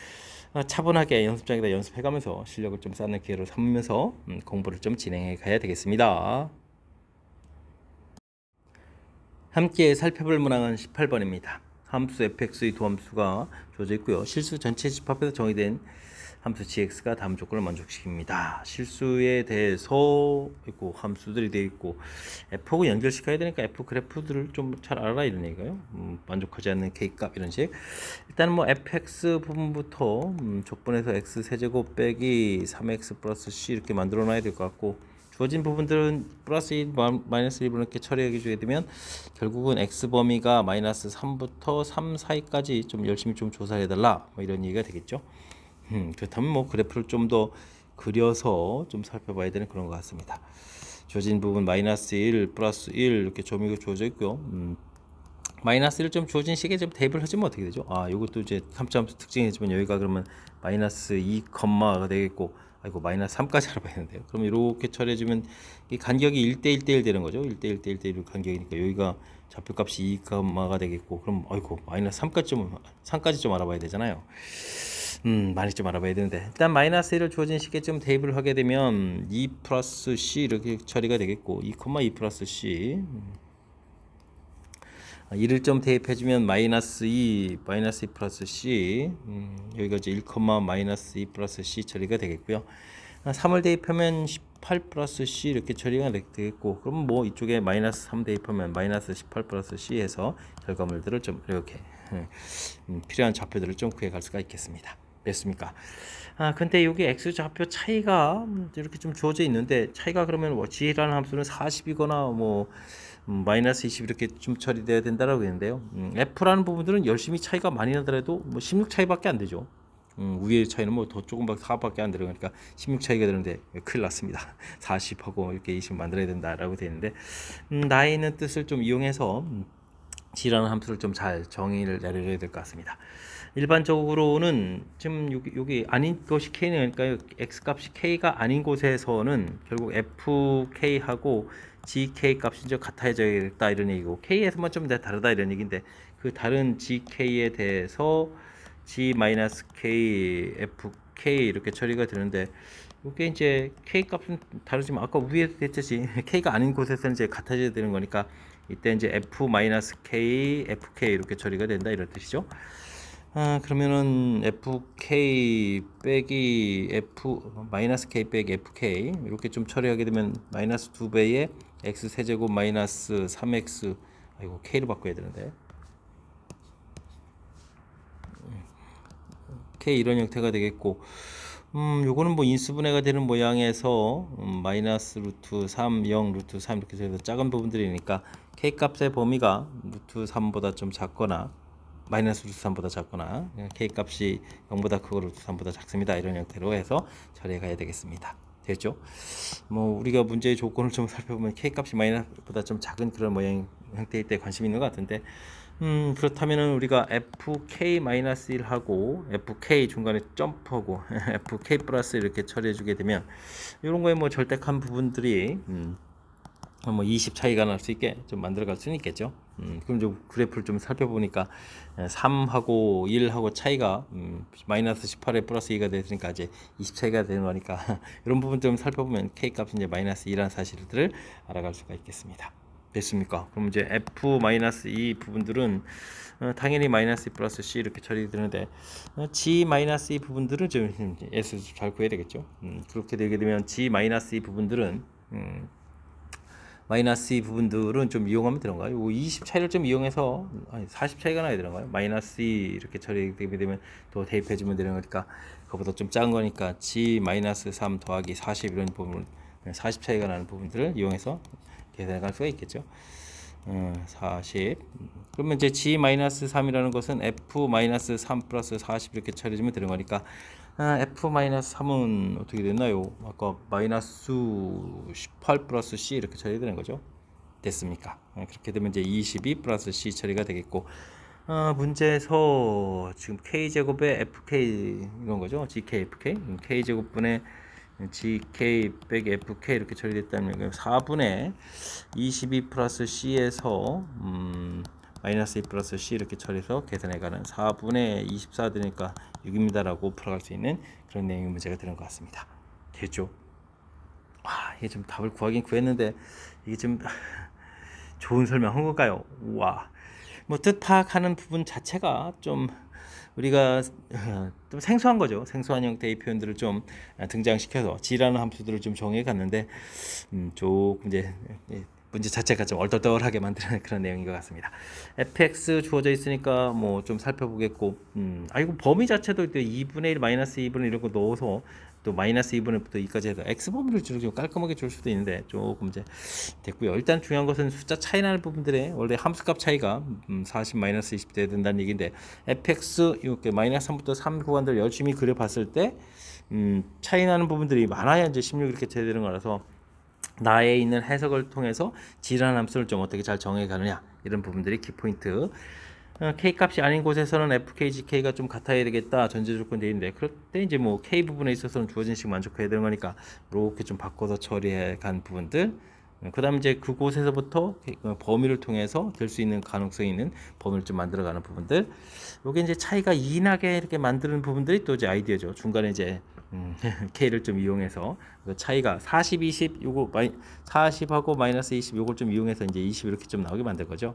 차분하게 연습장에다 연습해가면서 실력을 좀 쌓는 기회를 삼으면서 공부를 좀 진행해 가야 되겠습니다. 함께 살펴볼 문항은 18번입니다. 함수 fx의 도함수가 주어져 있고요. 실수 전체 집합에서 정의된 함수 gx가 다음 조건을 만족시킵니다. 실수에 대해서 있고 함수들이 되어 있고 f하고 연결시켜야 되니까 f 그래프들을 좀 잘 알아라 이런 얘기가요. 만족하지 않는 k값 이런 식. 일단은 뭐 fx 부분부터 족분해서 x 세제곱 빼기 3x 플러스 c 이렇게 만들어 놔야 될 것 같고 주어진 부분들은 플러스 1, 마이너스 1을 이렇게 처리해 주게 되면 결국은 x 범위가 마이너스 3부터 3 사이까지 좀 열심히 좀 조사해 달라 뭐 이런 얘기가 되겠죠. 그렇다면 뭐 그래프를 좀 더 그려서 좀 살펴봐야 되는 그런 것 같습니다. 주어진 부분 마이너스 1, 플러스 1 이렇게 점이 주어져 있고요. 마이너스 1을 좀 주어진 식에 좀 대입을 하시면 어떻게 되죠? 이것도 이제 함수 특징이지만 여기가 그러면 마이너스 2, 가 되겠고 아이고 마이너스 3까지 알아봐야 되는데요. 그럼 이렇게 처리해주면 이 간격이 1대 1대 1 되는 거죠. 1대 1대 1대 1 간격이니까 여기가 좌표값이 2가 되겠고 그럼 아이고 마이너스 3까지 좀 알아봐야 되잖아요. 많이 좀 알아봐야 되는데 일단 마이너스 1을 주어진 식에 좀 대입을 하게 되면 2 플러스 c 이렇게 처리가 되겠고 2 플러스 c 1을 좀 대입해주면 마이너스 2 플러스 c 여기가 이제 1, 마이너스 2 플러스 c 처리가 되겠고요. 3을 대입하면 18 플러스 c 이렇게 처리가 되겠고 그럼 뭐 이쪽에 마이너스 3 대입하면 마이너스 18 플러스 c 해서 결과물들을 좀 이렇게 필요한 좌표들을 좀 구해갈 수가 있겠습니다. 됐습니까? 근데 여기 x 좌표 차이가 이렇게 좀 주어져 있는데 차이가 그러면 뭐 g라는 함수는 40이거나 뭐 마이너스 20 이렇게 좀 처리돼야 된다라고 했는데요. f라는 부분들은 열심히 차이가 많이 나더라도 뭐 16 차이밖에 안 되죠. 위의 차이는 뭐 더 조금밖에 4밖에 안 들어가니까 16 차이가 되는데 큰일 났습니다. 40하고 이렇게 20 만들어야 된다라고 되어 있는데 나이는 뜻을 좀 이용해서 G라는 함수를 좀 잘 정의를 내려줘야 될 것 같습니다. 일반적으로는 지금 여기 아닌 것이 K는 그러니까 X 값이 K가 아닌 곳에서는 결국 FK하고 GK 값이 이제 같아져야겠다 이런 얘기고 K에서만 좀 다르다 이런 얘기인데 그 다른 GK에 대해서 G-K, FK 이렇게 처리가 되는데 이게 이제 K 값은 다르지만 아까 위에서 됐듯이 K가 아닌 곳에서는 이제 같아져야 되는 거니까 이때 이제 F-K, FK 이렇게 처리가 된다 이런 뜻이죠. 그러면은 FK 빼기 K 빼기 FK 이렇게 좀 처리하게 되면 마이너스 2배의 X 세제곱 마이너스 3X 아이고 K로 바꿔야 되는데 K 이런 형태가 되겠고 요거는 뭐 인수분해가 되는 모양에서 마이너스 루트 3, 0, 루트 3 이렇게 해서 작은 부분들이니까 K 값의 범위가 루트 3보다 좀 작거나 마이너스 루트 3보다 작거나 K 값이 0보다 크고 루트 3보다 작습니다. 이런 형태로 해서 처리해 가야 되겠습니다. 됐죠? 뭐 우리가 문제의 조건을 좀 살펴보면 K 값이 마이너스보다 좀 작은 그런 모양 형태일 때 관심 있는 것 같은데 그렇다면은 우리가 FK-1하고 FK 중간에 점프하고 FK 플러스 이렇게 처리해 주게 되면 이런 거에 뭐 절대한 부분들이 뭐 20 차이가 날 수 있게 좀 만들어 갈 수는 있겠죠. 그럼 좀 그래프를 좀 살펴보니까 3하고 1하고 차이가 마이너스 18에 플러스 2가 됐으니까 이제 20 차이가 되는 거니까 이런 부분 좀 살펴보면 K 값은 이제 마이너스 2라는 사실들을 알아갈 수가 있겠습니다. 됐습니까? 그럼 이제 F-2 부분들은 당연히 마이너스 2 플러스 C 이렇게 처리되는데 G-2 부분들은 좀 S 잘 구해야 되겠죠. 그렇게 되게 되면 G-2 부분들은 마이너스 2 부분들은 좀 이용하면 되는가요? 20 차이를 좀 이용해서 40 차이가 나야 되는가요? 마이너스 2 이렇게 처리되게 되면 또 대입해주면 되는 거니까 그거보다 좀 작은 거니까 G-3 더하기 40 이런 부분 40 차이가 나는 부분들을 이용해서 계산할 수가 있겠죠. 40 그러면 이제 G-3이라는 것은 F-3 플러스 40 이렇게 처리해주면 되는 거니까 F-3은 어떻게 됐나요? 아까 마이너스 18 플러스 C 이렇게 처리되는 거죠. 됐습니까? 그렇게 되면 이제 22 플러스 C 처리가 되겠고 문제에서 지금 K제곱에 FK 이런 거죠. GK, FK K제곱분의 GK 빼기 FK 이렇게 처리됐다면 4분의 22 플러스 C에서 마이너스 2 플러스 C 이렇게 처리해서 계산해가는 4분의 24 되니까 6입니다 라고 풀어갈 수 있는 그런 내용의 문제가 되는 것 같습니다. 됐죠? 이게 좀 답을 구하긴 구했는데 이게 좀 좋은 설명한 걸까요? 와, 뭐 뜻 파악하는 부분 자체가 좀 우리가 좀 생소한 거죠. 생소한 형태의 표현들을 좀 등장시켜서 G라는 함수들을 좀 정해 갔는데 조금 이제 문제 자체가 좀 얼떨떨하게 만드는 그런 내용인 것 같습니다. fx 주어져 있으니까 뭐 좀 살펴보겠고 이거 범위 자체도 2분의 1 마이너스 2분의 1 이런 거 넣어서 또 마이너스 2분의 2까지 해서 x 범위를 좀 깔끔하게 줄 수도 있는데 조금 이제 됐고요. 일단 중요한 것은 숫자 차이 나는 부분들에 원래 함수값 차이가 40 마이너스 20 돼야 된다는 얘기인데 fx 이렇게 마이너스 3부터 3 구간들 열심히 그려봤을 때 차이 나는 부분들이 많아야 이제 16 이렇게 돼야 되는 거라서 나에 있는 해석을 통해서 G라는 함수를 좀 어떻게 잘 정해 가느냐 이런 부분들이 키포인트. K 값이 아닌 곳에서는 FK, GK가 좀 같아야 되겠다 전제 조건 되어 있는데 그럴 때 이제 뭐 K 부분에 있어서는 주어진 식 만족해야 되는 거니까 이렇게 좀 바꿔서 처리해 간 부분들. 그 다음 이제 그곳에서부터 범위를 통해서 될 수 있는 가능성이 있는 범위를 좀 만들어가는 부분들. 요게 이제 차이가 이나게 이렇게 만드는 부분들이 또 이제 아이디어죠. 중간에 이제 K를 좀 이용해서 그 차이가 40, 20 요거 40하고 마이너스 20 요걸 좀 이용해서 이제 20 이렇게 좀 나오게 만들 거죠.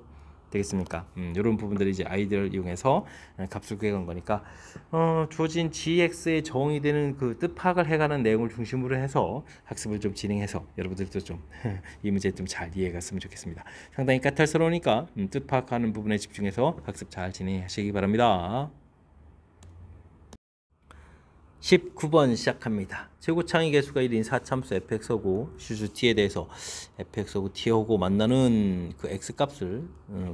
되겠습니까? 이런 부분들이 이제 아이디어를 이용해서 값을 구해간 거니까 주어진 GX의 정의되는 그 뜻 파악을 해가는 내용을 중심으로 해서 학습을 좀 진행해서 여러분들도 좀 이 문제 좀 잘 이해했으면 좋겠습니다. 상당히 까탈스러우니까 뜻 파악하는 부분에 집중해서 학습 잘 진행하시기 바랍니다. 19번 시작합니다. 최고창의 개수가 1인 4참수 fx하고 실수 t에 대해서 fx하고 t하고 만나는 그 x값을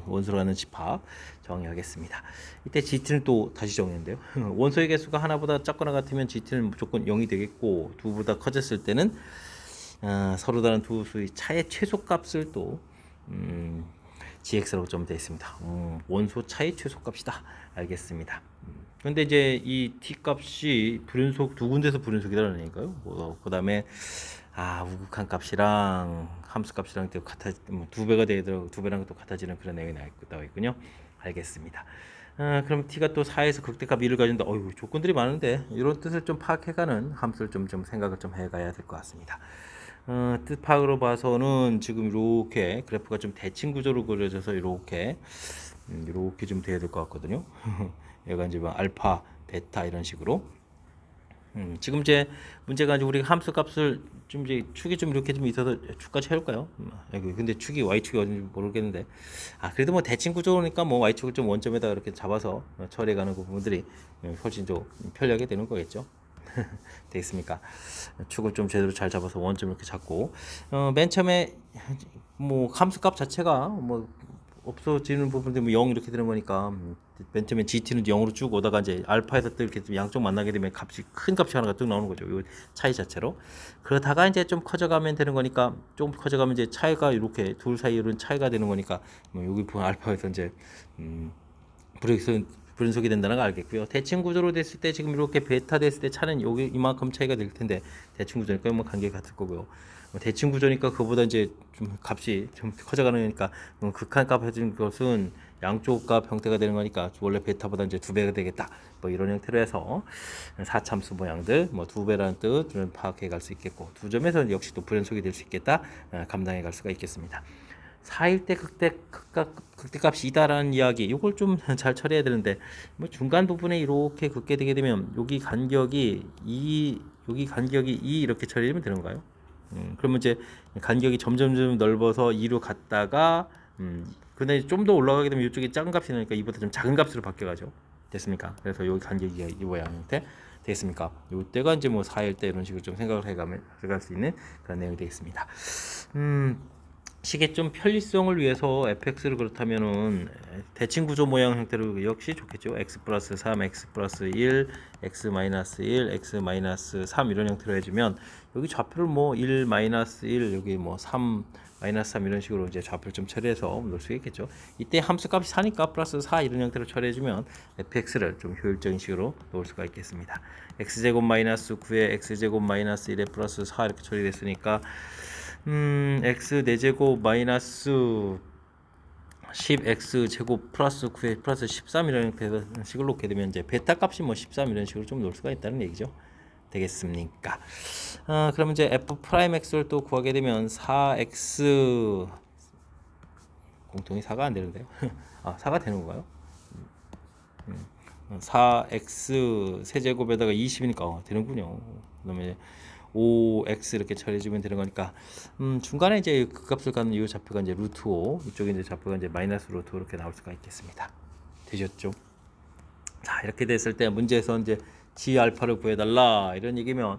원소로 하는 집합 정의하겠습니다. 이때 gt는 또 다시 정의했는데요. 원소의 개수가 하나보다 작거나 같으면 gt는 무조건 0이 되겠고 두보다 커졌을 때는 서로 다른 두 수의 차의 최소값을 또 gx라고 좀 되어 있습니다. 원소 차의 최소값이다. 알겠습니다. 근데 이제 이 t 값이 불연속 두 군데서 불연속이라는 얘기인가요? 그 다음에 우극한 값이랑 함수 값이랑 또 같아, 두 배가 되더라고, 두 배랑 또 같아지는 그런 내용이 나와 있군요. 알겠습니다. 그럼 t가 또 4에서 극대값 1을 가진다. 조건들이 많은데 이런 뜻을 좀 파악해가는 함수를 좀 생각을 좀 해가야 될 것 같습니다. 뜻 파악으로 봐서는 지금 이렇게 그래프가 좀 대칭 구조로 그려져서 이렇게 좀 돼야 될 것 같거든요. 얘가 이제 뭐 알파, 베타 이런 식으로. 지금 이제 문제가 이제 우리가 함수 값을 좀 이제 축이 좀 이렇게 좀 있어서 축까지 해볼까요? 근데 축이 y축이 어딘지 모르겠는데 그래도 뭐 대칭 구조니까 뭐 y축을 좀 원점에다 이렇게 잡아서 처리해가는 그 부분들이 훨씬 좀 편리하게 되는 거겠죠. 되겠습니까? 축을 좀 제대로 잘 잡아서 원점 이렇게 잡고 맨 처음에 뭐 함수값 자체가 뭐 없어지는 부분들이 뭐 0 이렇게 되는 거니까 맨 처음에 GT는 0으로 쭉 오다가 이제 알파에서 또 이렇게 양쪽 만나게 되면 큰 값이 하나가 뚝 나오는 거죠. 이 차이 자체로. 그러다가 이제 좀 커져가면 되는 거니까 좀 커져가면 이제 차이가 이렇게 둘 사이로는 차이가 되는 거니까 뭐 여기 보면 알파에서 이제 불연속이 된다는 걸 알겠고요. 대칭 구조로 됐을 때 지금 이렇게 베타 됐을 때 차는 여기 이만큼 차이가 될 텐데 대칭 구조니까 뭐 관계가 같을 거고요. 대칭 구조니까 그보다 이제 좀 값이 좀 커져가니까 극한 값 해준 것은 양쪽 값 형태가 되는 거니까 원래 베타보다 이제 2배가 되겠다. 뭐 이런 형태로 해서 4참수 모양들 뭐 2배라는 뜻을 파악해 갈 수 있겠고 두 점에서 역시 또 불연속이 될 수 있겠다. 감당해 갈 수가 있겠습니다. 4일 때 극대값이 2다라는 이야기 이걸 좀 잘 처리해야 되는데 뭐 중간 부분에 이렇게 긋게 되게 되면 여기 간격이 2 이렇게 처리하면 되는 건가요? 그러면 이제 간격이 점점 넓어서 2로 갔다가 근데 좀 더 올라가게 되면 이쪽이 작은 값이 나니까 이보다 좀 작은 값으로 바뀌어가죠. 됐습니까? 그래서 여기 간격이 이 모양 형태 되겠습니까? 이때가 이제 뭐 4일 때 이런 식으로 좀 생각을 해갈 수 있는 그런 내용이 되겠습니다. 식의 좀 편리성을 위해서 fx를 그렇다면은 대칭 구조 모양 형태로 역시 좋겠죠. x 플러스 3, x 플러스 1, x 마이너스 1, x 마이너스 3 이런 형태로 해주면 여기 좌표를 뭐 1 마이너스 1 여기 뭐 3 마이너스 3 이런 식으로 이제 좌표를 좀 처리해서 놓을 수 있겠죠. 이때 함수 값이 4니까 플러스 4 이런 형태로 처리해주면 fx를 좀 효율적인 식으로 놓을 수가 있겠습니다. x제곱 마이너스 9에 x제곱 마이너스 1에 플러스 4 이렇게 처리됐으니까 x 4제곱 마이너스 10x 제곱 플러스 9에 플러스 13 이런 식으로 놓게 되면 이제 베타 값이 뭐 13 이런 식으로 좀 놓을 수가 있다는 얘기죠. 되겠습니까? 그러면 이제 f 프라임 x를 또 구하게 되면 4x 공통이 4가 안 되는데요. 4가 되는 건가요? 4x 세제곱에다가 20이니까 되는군요. 그다음에 5x 이렇게 처리해주면 되는 거니까 중간에 이제 그 값을 갖는 이 좌표가 이제 루트 5 이쪽에 이제 좌표가 이제 마이너스 루트 5 이렇게 나올 수가 있겠습니다. 되셨죠? 자 이렇게 됐을 때 문제에서 이제 g 알파를 구해달라 이런 얘기면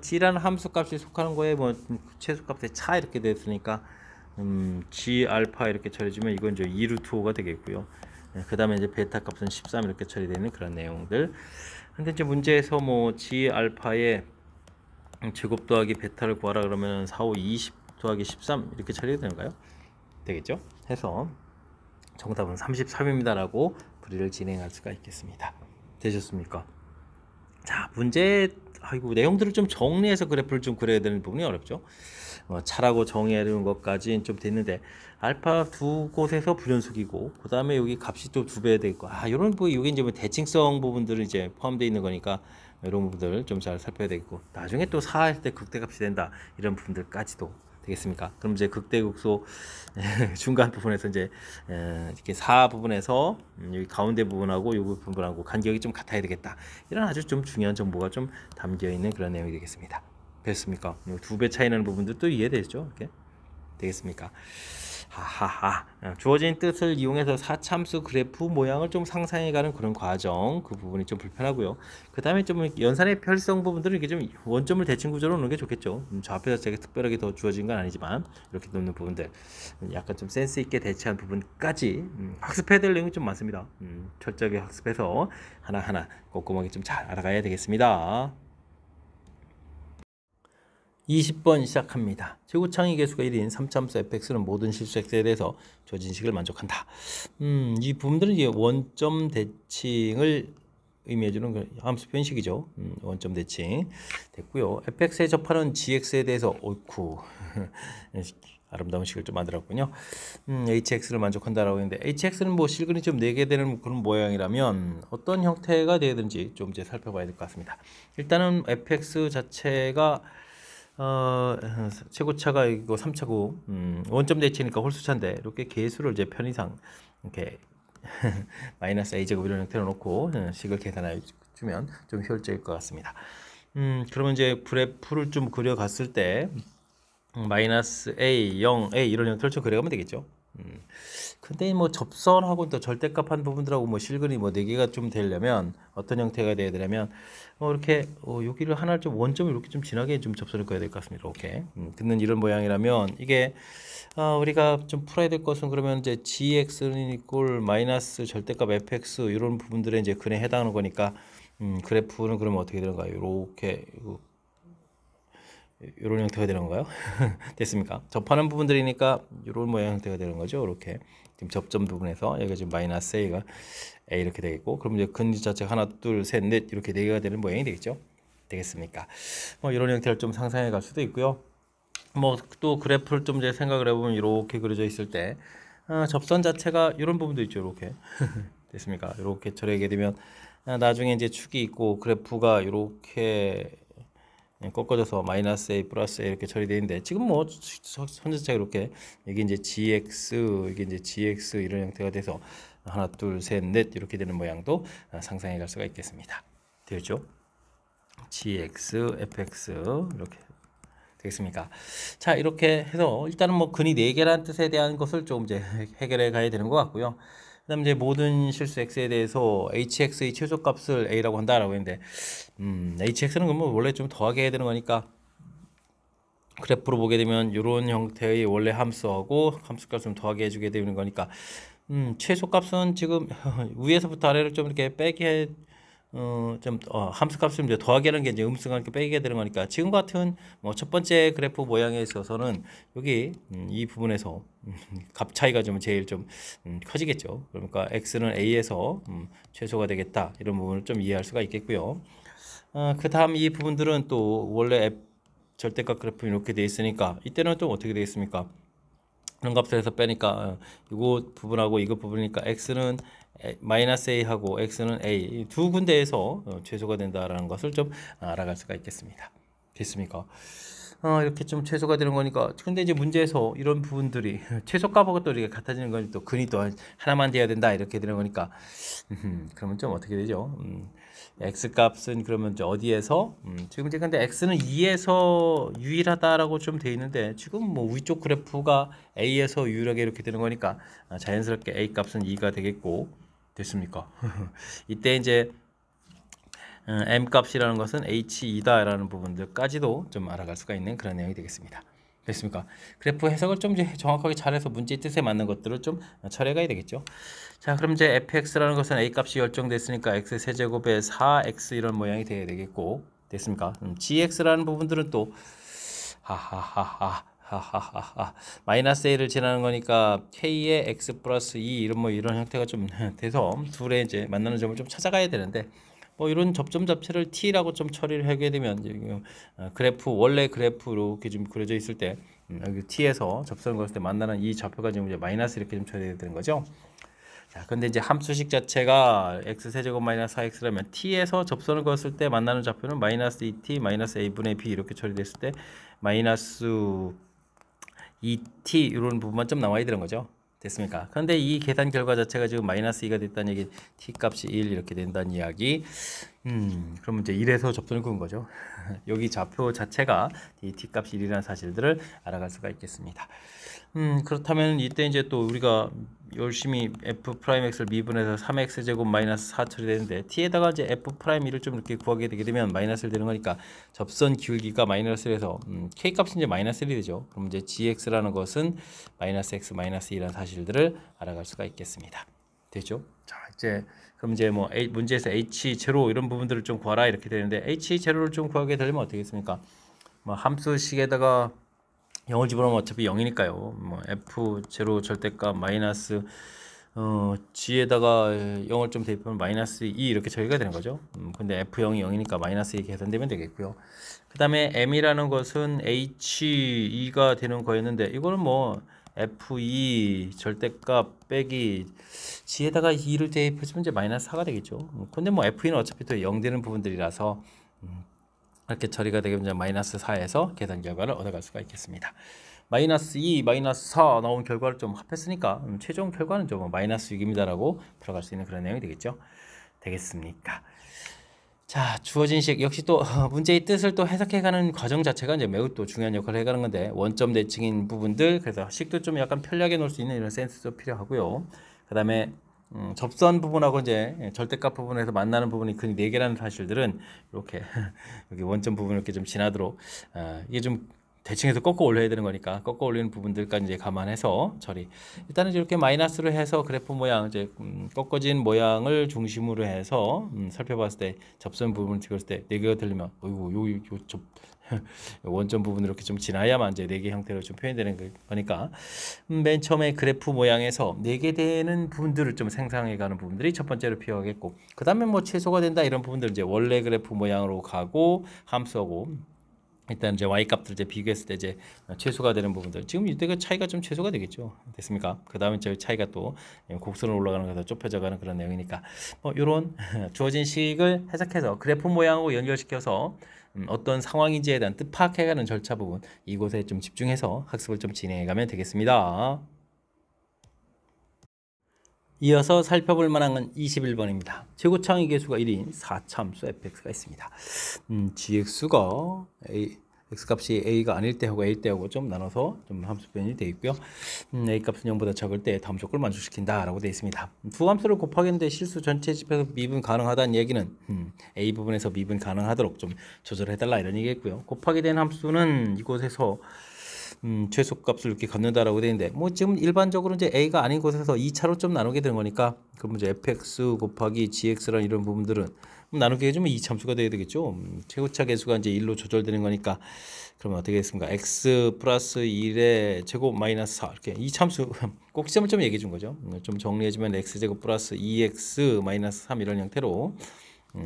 g라는 함수 값이 속하는 거에 뭐 최소값의 차 이렇게 됐으니까 g 알파 이렇게 처리해주면 이건 이제 2 루트 5가 되겠고요. 그 다음에 이제 베타 값은 13 이렇게 처리되는 그런 내용들. 근데 이제 문제에서 뭐 g 알파의 제곱 더하기 베타를 구하라 그러면 4, 5, 20 더하기 13 이렇게 처리해야 되는가요? 되겠죠? 해서 정답은 33입니다 라고 풀이를 진행할 수가 있겠습니다. 되셨습니까? 자 문제 내용들을 좀 정리해서 그래프를 좀 그려야 되는 부분이 어렵죠. 차라고 정의하려는 것까지는 좀 됐는데 알파 두 곳에서 불연속이고 그 다음에 여기 값이 또 2배 되고 이런 뭐 이게 이제 뭐 대칭성 부분들은 이제 포함되어 있는 거니까 이런 부분들 좀 잘 살펴야 되겠고 나중에 또 4 할 때 극대값이 된다 이런 부분들까지도 되겠습니까? 그럼 이제 극대극소 중간 부분에서 이제 이렇게 4 부분에서 여기 가운데 부분하고 요 부분하고 간격이 좀 같아야 되겠다 이런 아주 좀 중요한 정보가 좀 담겨 있는 그런 내용이 되겠습니다. 됐습니까? 2배 차이 나는 부분들도 이해되죠? 이렇게 되겠습니까? 하하하. 주어진 뜻을 이용해서 사참수 그래프 모양을 좀 상상해가는 그런 과정, 그 부분이 좀 불편하고요. 그 다음에 좀 연산의 편의성 부분들은 이게 좀 원점을 대칭 구조로 놓는 게 좋겠죠. 좌표 자체가 특별하게 더 주어진 건 아니지만 이렇게 놓는 부분들 약간 좀 센스 있게 대체한 부분까지 학습해야 될 내용이 좀 많습니다. 철저하게 학습해서 하나하나 꼼꼼하게 좀 잘 알아가야 되겠습니다. 20번 시작합니다. 최고창의 개수가 1인 3참수 fx는 모든 실수 x에 대해서 주어진 식을 만족한다. 이 부분들은 이제 원점 대칭을 의미해주는 그 함수 표현식이죠. 원점 대칭 됐고요. fx에 접하는 gx에 대해서 옳고 아름다운 식을 좀 만들었군요. hx를 만족한다라고 했는데 hx는 뭐 실근이 좀 내게 되는 그런 모양이라면 어떤 형태가 되든지 좀 이제 살펴봐야 될 것 같습니다. 일단은 fx 자체가 최고차가 이거 3차고 원점 대칭이니까 홀수차인데 이렇게 개수를 이제 편의상 이렇게 마이너스 a제곱 이런 형태로 놓고 식을 계산해 주면 좀 효율적일 것 같습니다. 그러면 이제 그래프를 좀 그려갔을 때 마이너스 a, 0, a 이런 형태를 좀 그려가면 되겠죠. 근데 뭐 접선하고 또 절대값한 부분들하고 뭐 실근이 뭐 4개가 좀 되려면 어떤 형태가 돼야 되냐면 이렇게 여기를 하나를 좀 원점을 이렇게 좀 진하게 좀 접선을 그어야 될 것 같습니다. 이렇게 듣는 이런 모양이라면 이게 우리가 좀 풀어야 될 것은 그러면 이제 gx는 이꼴 마이너스 절대값 fx 이런 부분들에 이제 근에 해당하는 거니까 그래프는 그러면 어떻게 되는가요? 이렇게 이런 형태가 되는 건가요? 됐습니까? 접하는 부분들이니까 이런 모양 형태가 되는 거죠. 이렇게 지금 접점 부분에서 여기가 지금 마이너스 a가 a 이렇게 되겠고, 그럼 이제 근 자체가 하나, 둘, 셋, 넷 이렇게 4개가 되는 모양이 되겠죠. 되겠습니까? 이런 형태를 좀 상상해 갈 수도 있고요. 또 그래프를 좀 이제 생각을 해보면 이렇게 그려져 있을 때 접선 자체가 이런 부분도 있죠. 이렇게 됐습니까? 이렇게 처리하게 되면 나중에 이제 축이 있고 그래프가 이렇게 꺾어져서 마이너스 a 플러스 a 이렇게 처리되어 있는데 지금 뭐 선자체가 이렇게 여기 이제 gx 여기 이제 gx 이런 형태가 돼서 하나 둘 셋 넷 이렇게 되는 모양도 상상해 갈 수가 있겠습니다. 되죠? gx fx 이렇게 되겠습니까? 자, 이렇게 해서 일단은 뭐 근이 4개라는 뜻에 대한 것을 좀 이제 해결해 가야 되는 것 같고요. 그다음 이제 모든 실수 x에 대해서 hx의 최소값을 a라고 한다라고 했는데 hx는 그러면 원래 좀 더하게 해야 되는 거니까 그래프로 보게 되면 이런 형태의 원래 함수하고 함수값을 좀 더하게 해주게 되는 거니까 최소값은 지금 위에서부터 아래를 좀 이렇게 빼게 함수값을 이제 더하게 하는 게 이제 음수가 이렇게 빼게 되는 거니까 지금 같은 뭐 첫 번째 그래프 모양에 있어서는 여기 이 부분에서 값 차이가 좀 제일 좀 커지겠죠. 그러니까 x는 a에서 최소가 되겠다 이런 부분을 좀 이해할 수가 있겠고요. 그 다음 이 부분들은 또 원래 절대값 그래프 이렇게 돼 있으니까 이때는 또 어떻게 되겠습니까? 이런 값에서 빼니까 이거 부분하고 이거 부분이니까 x는 마이너스 a하고 x는 a 두 군데에서 최소가 된다라는 것을 좀 알아갈 수가 있겠습니다. 됐습니까? 이렇게 좀 최소가 되는 거니까 근데 이제 문제에서 이런 부분들이 최소값하고 또 이렇게 같아지는 건 또 근이 또 하나만 돼야 된다 이렇게 되는 거니까 그러면 좀 어떻게 되죠? x 값은 그러면 이제 어디에서 지금 이제 근데 x는 2에서 유일하다라고 좀 돼 있는데 지금 뭐 위쪽 그래프가 a에서 유일하게 이렇게 되는 거니까 자연스럽게 a 값은 2가 되겠고 됐습니까? 이때 이제 m 값이라는 것은 h2다라는 부분들까지도 좀 알아갈 수가 있는 그런 내용이 되겠습니다. 됐습니까? 그래프 해석을 좀 이제 정확하게 잘해서 문제의 뜻에 맞는 것들을 좀 처리해가야 되겠죠. 자, 그럼 이제 fx라는 것은 a 값이 열정됐으니까 x 세제곱에 4x 이런 모양이 돼야 되겠고 됐습니까? gx라는 부분들은 또 하하하하 마이너스 a를 지나는 거니까 k의 x 플러스 2 이런 형태가 좀 돼서 둘의 이제 만나는 점을 좀 찾아가야 되는데 뭐 이런 접점 자체를 t라고 좀 처리를 하게 되면 그래프 원래 그래프로 이렇게 좀 그려져 있을 때 여기 t에서 접선을 걸었을 때 만나는 이 좌표가 지금 이제 마이너스 이렇게 좀 처리되야 되는 거죠. 자, 근데 이제 함수식 자체가 x 세제곱 마이너스 4x라면 t에서 접선을 그었을 때 만나는 좌표는 마이너스 2t 마이너스 a분의 b 이렇게 처리됐을 때 마이너스 2t 이런 부분만 좀 나와야 되는 거죠. 됐습니까? 그런데 이 계산 결과 자체가 지금 마이너스 2가 됐다는 얘기, t 값이 1 이렇게 된다는 이야기. 그러면 이제 1에서 접선을 그은 거죠. 여기 좌표 자체가 이 t값이 1이라는 사실들을 알아갈 수가 있겠습니다. 그렇다면 이때 이제 또 우리가 열심히 f'x를 미분해서 3x제곱 마이너스 4 처리되는데 t에다가 이제 f'를 좀 이렇게 구하게 되게 되면 마이너스를 되는 거니까 접선 기울기가 마이너스에서 k 값이 이제 마이너스 1이 되죠. 그럼 이제 gx라는 것은 마이너스 x 마이너스 2라는 사실들을 알아갈 수가 있겠습니다. 되죠? 자, 이제 그럼 이제 뭐 문제에서 h 제로 이런 부분들을 좀 구하라 이렇게 되는데 h 제로를 좀 구하게 되면 어떻게 겠습니까? 뭐 함수식에다가 0을 집어넣으면 어차피 0이니까요. 뭐 f 제로 절대값 마이너스 g에다가 0을 좀 대입하면 마이너스 2 이렇게 처리가 되는 거죠. 근데 f0이 0이니까 마이너스 2 계산되면 되겠고요. 그 다음에 m이라는 것은 h2가 되는 거였는데 이거는 뭐 f2 절대값 빼기 g에다가 2를 대입해주면 이제 마이너스 4가 되겠죠. 근데 뭐 f2는 어차피 또 0 되는 부분들이라서 이렇게 처리가 되게 이제 마이너스 4에서 계산 결과를 얻어갈 수가 있겠습니다. 마이너스 2, 마이너스 4 나온 결과를 좀 합했으니까 최종 결과는 좀 마이너스 6입니다라고 풀어갈 수 있는 그런 내용이 되겠죠. 되겠습니까? 자, 주어진 식 역시 또 문제의 뜻을 또 해석해가는 과정 자체가 이제 매우 또 중요한 역할을 해가는 건데 원점 대칭인 부분들 그래서 식도 좀 약간 편리하게 놓을 수 있는 이런 센스도 필요하고요. 그 다음에 접선 부분하고 이제 절대값 부분에서 만나는 부분이 근 4개라는 사실들은 이렇게 여기 원점 부분 이렇게 좀 지나도록 이게 좀 대칭해서 꺾어 올려야 되는 거니까 꺾어 올리는 부분들까지 이제 감안해서 처리. 일단은 이렇게 마이너스로 해서 그래프 모양 이제 꺾어진 모양을 중심으로 해서 살펴봤을 때 접선 부분을 찍었을 때 4개가 들리면 어이구 요 원점 부분을 이렇게 좀 지나야만 이제 4개 형태로 좀 표현되는 거니까 맨 처음에 그래프 모양에서 4개 되는 부분들을 좀 생성해 가는 부분들이 첫 번째로 필요하겠고 그 다음에 뭐 최소가 된다 이런 부분들 이제 원래 그래프 모양으로 가고 함수하고 일단 이제 y 값들 이제 비교했을 때 이제 최소가 되는 부분들 지금 이때가 차이가 좀 최소가 되겠죠. 됐습니까? 그 다음에 저 차이가 또 곡선으로 올라가는 것에서 좁혀져가는 그런 내용이니까 뭐 이런 주어진 식을 해석해서 그래프 모양으로 연결시켜서 어떤 상황인지에 대한 뜻 파악해가는 절차 부분 이곳에 좀 집중해서 학습을 좀 진행해가면 되겠습니다. 이어서 살펴볼 만한 건 21번입니다. 최고창의 계수가 1인 4참수 fx가 있습니다. gx가 x값이 a가 아닐 때하고 a일 때하고 좀 나눠서 좀 함수 표현이 되어 있고요. a값은 0보다 적을 때 다음 조건을 만족시킨다 라고 되어 있습니다. 두 함수를 곱하겠는데 실수 전체 집에서 미분 가능하다는 얘기는 a 부분에서 미분 가능하도록 좀 조절해달라 이런 얘기겠고요. 곱하게 된 함수는 이곳에서 최소값을 이렇게 갖는다라고 되어 있는데 뭐 지금 일반적으로 이제 a가 아닌 곳에서 2차로 좀 나누게 되는 거니까 그럼 이제 fx 곱하기 gx라는 이런 부분들은 나누게 해주면 2참수가 되어야 되겠죠. 최고차 계수가 이제 1로 조절되는 거니까 그러면 어떻게 됐습니까? x 플러스 1의 제곱 마이너스 4 이렇게 2참수 꼭지점을 좀 얘기해 준 거죠. 좀 정리해주면 x제곱 플러스 2x 마이너스 3 이런 형태로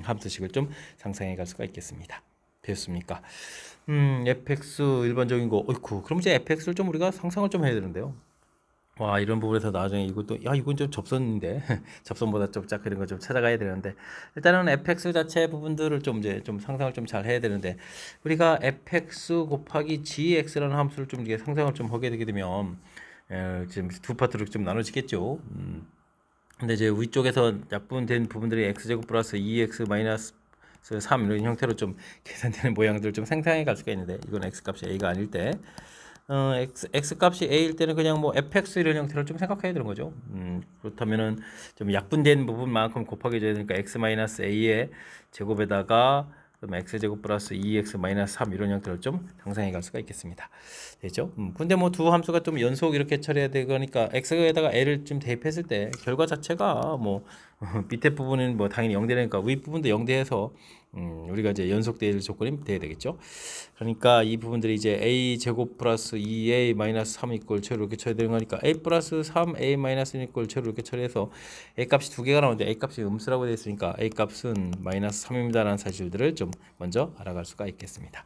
함수식을 좀 상상해 갈 수가 있겠습니다. 되었습니까? fx 일반적인 거, 어이쿠, 그럼 이제 fx를 좀 우리가 상상을 좀 해야 되는데요. 와, 이런 부분에서 나중에 이것도, 야, 이건 좀 접선인데, 접선보다 좀 작고 이런 거 좀 찾아가야 되는데, 일단은 fx 자체 부분들을 좀 이제 좀 상상을 좀 잘 해야 되는데, 우리가 fx 곱하기 gx라는 함수를 좀 이게 상상을 좀 하게 되게 되면, 지금 두 파트로 좀 나눠지겠죠. 근데 이제 위쪽에서 약분된 부분들이 x제곱 플러스 2x 마이너스 3 이런 형태로 좀 계산되는 모양들을 좀 생성해 갈 수가 있는데 이건 x값이 a가 아닐 때 x값이 a일 때는 그냥 뭐 fx 이런 형태로 좀 생각해야 되는 거죠. 그렇다면은 좀 약분된 부분만큼 곱하기 줘야 되니까 x 마이너스 a의 제곱에다가 그럼 x제곱 플러스 2x 마이너스 3 이런 형태로 좀 상상해 갈 수가 있겠습니다. 되죠? 근데 뭐 두 함수가 좀 연속 이렇게 처리해야 되니까 x에다가 a를 좀 대입했을 때 결과 자체가 뭐 밑에 부분은 뭐 당연히 0되니까 윗 부분도 0대해서 우리가 이제 연속될 조건이 돼야 되겠죠. 그러니까 이 부분들이 이제 a 제곱 플러스 2a 마이너스 3 이꼴 제로 이렇게 처리되는 거니까 a 플러스 3a 마이너스 1 이꼴 제로 이렇게 처리해서 a 값이 두 개가 나오는데 a 값이 음수라고 되어 있으니까 a 값은 마이너스 3입니다라는 사실들을 좀 먼저 알아갈 수가 있겠습니다.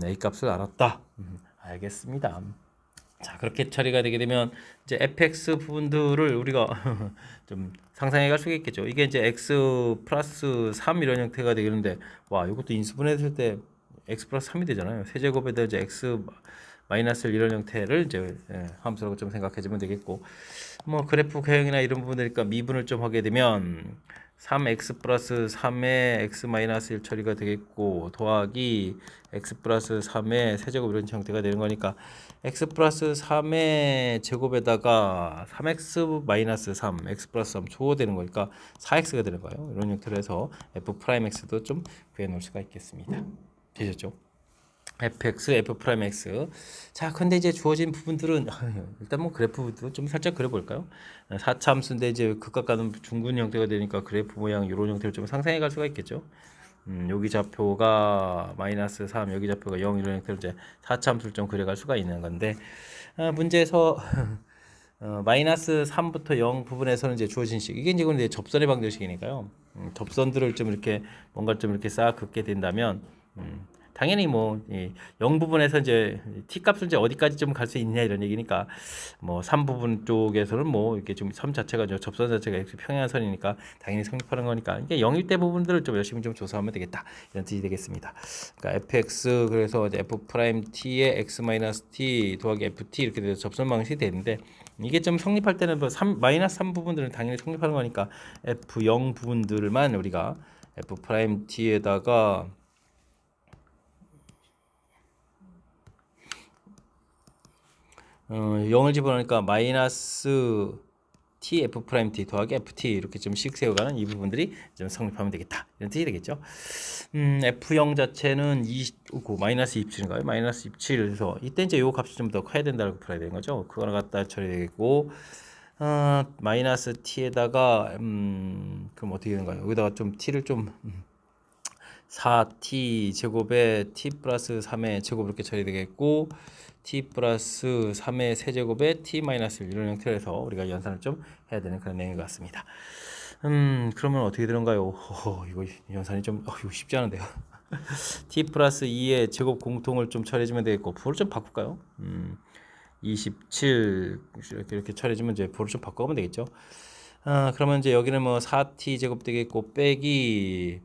a 값을 알았다. 알겠습니다. 자, 그렇게 처리가 되게 되면 이제 fx 부분들을 우리가 좀 상상해 갈 수가 있겠죠. 이게 이제 x 플러스 3 이런 형태가 되겠는데 와, 이것도 인수분해했을 때 x 플러스 3이 되잖아요. 세제곱에다 이제 x 마이너스 이런 형태를 이제 함수라고 좀 생각해 주면 되겠고 뭐 그래프 개형이나 이런 부분이니까 미분을 좀 하게 되면 3x 플러스 3의 x 마이너스 1 처리가 되겠고, 더하기 x 플러스 3의 세제곱 이런 형태가 되는 거니까 x 플러스 3의 제곱에다가 3x 마이너스 3, x 플러스 3 초되는 거니까 4x가 되는 거예요. 이런 형태로 해서 f 프라임 x도 좀 구해 놓을 수가 있겠습니다. 되셨죠? fx, f'x. 자, 근데 이제 주어진 부분들은 일단 뭐 그래프도 좀 살짝 그려볼까요? 4차함수인데 이제 극각가는 둥근 형태가 되니까 그래프 모양 이런 형태로 좀 상상해 갈 수가 있겠죠. 여기 좌표가 마이너스 3, 여기 좌표가 0 이런 형태로 이제 4차함수를 좀 그려갈 수가 있는 건데, 문제에서 마이너스 3부터 0 부분에서는 이제 주어진 식, 이게 이제 접선의 방정식이니까요. 접선들을 좀 이렇게 뭔가 좀 이렇게 싹 긋게 된다면, 당연히 뭐 0 부분에서 이제 t 값을 이제 어디까지 좀 갈 수 있냐 이런 얘기니까, 뭐 3 부분 쪽에서는 뭐 이렇게 좀 섬 자체가 접선 자체가 이렇게 평행선이니까 당연히 성립하는 거니까, 이게 0일 때 부분들을 좀 열심히 좀 조사하면 되겠다 이런 뜻이 되겠습니다. 그러니까 fx 그래서 이제 f 프라임 t의 x 마이너스 t 더하기 ft 이렇게 돼서 접선 방식이 되는데, 이게 좀 성립할 때는 뭐 마이너스 3 부분들은 당연히 성립하는 거니까 f0 부분들만 우리가 f 프라임 t에다가 0을 집어넣으니까 마이너스 t f 프라임 t 더하기 ft 이렇게 좀 씩 세워가는 이 부분들이 좀 성립하면 되겠다 이런 뜻이 되겠죠. f0 자체는 마이너스 27인가요? 마이너스 27에서 이때 이제 요 값이 좀 더 커야 된다고 풀어야 되는 거죠. 그거를 갖다 처리되겠고, 마이너스 t에다가 그럼 어떻게 되는가요? 여기다가 좀 t를 좀 4t 제곱에 t 플러스 3의 제곱 이렇게 처리되겠고, t 플러스 3의 세제곱에 t 마이너스 1 이런 형태로 해서 우리가 연산을 좀 해야 되는 그런 내용인 것 같습니다. 그러면 어떻게 되는가요? 이거 연산이 좀 이거 쉽지 않은데요. t 플러스 2의 제곱 공통을 좀 처리해주면 되겠고, 부호를 좀 바꿀까요? 27 이렇게 처리해주면 이제 부호를 좀 바꿔가면 되겠죠. 그러면 이제 여기는 뭐 4t 제곱 되겠고, 빼기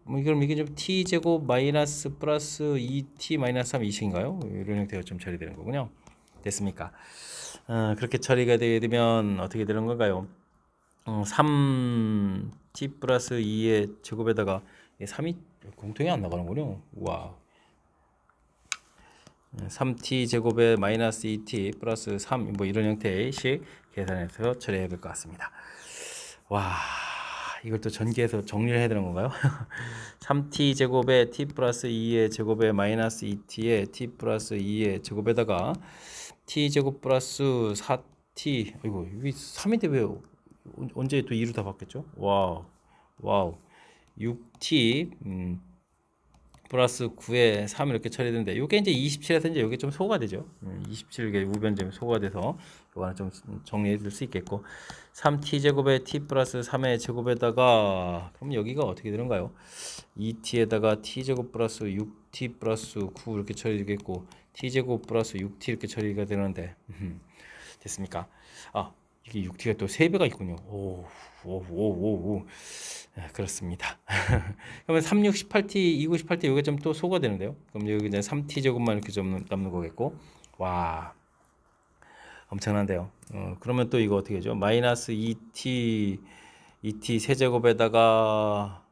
그럼 이게 좀 t 제곱 마이너스 플러스 2t 마이너스 3 이식인가요? 이런 형태가 좀 처리되는 거군요. 됐습니까? 그렇게 처리가 되게 되면 어떻게 되는 건가요? 3t 플러스 2의 제곱에다가 3이 공통이 안 나가는군요. 와. 3t 제곱에 마이너스 2t 플러스 3 뭐 이런 형태의 식 계산해서 처리해야 될 것 같습니다. 와, 이걸 또 전개해서 정리를 해야 되는 건가요? 3t 제곱에 t 플러스 2의 제곱에 마이너스 2t의 t 플러스 2의 제곱에다가 t 제곱 플러스 4t, 이거 3인데 왜 언제 또 2로 다 바뀌었죠? 와우 6t 플러스 9에 3 이렇게 처리되는데, 이게 이제 27에서 이제 이게 좀 소거가 되죠. 27개 우변점이 소거가 돼서 이거는 좀 정리해 줄 수 있겠고, 3t 제곱에 t 플러스 3의 제곱에다가 그럼 여기가 어떻게 되는가요? 2t에다가 t 제곱 플러스 6t 플러스 9 이렇게 처리되겠고, t 제곱 플러스 6t 이렇게 처리가 되는데, 됐습니까? 이게 6t가 또 3배가 있군요. 오. 그렇습니다. 그러면 36, 18t, 29, 18t 여기가 좀 또 소가 되는데요. 그럼 여기 이제 3t 제곱만 이렇게 좀 남는 거겠고, 와, 엄청난데요. 그러면 또 이거 어떻게 되죠? 마이너스 2t 세제곱에다가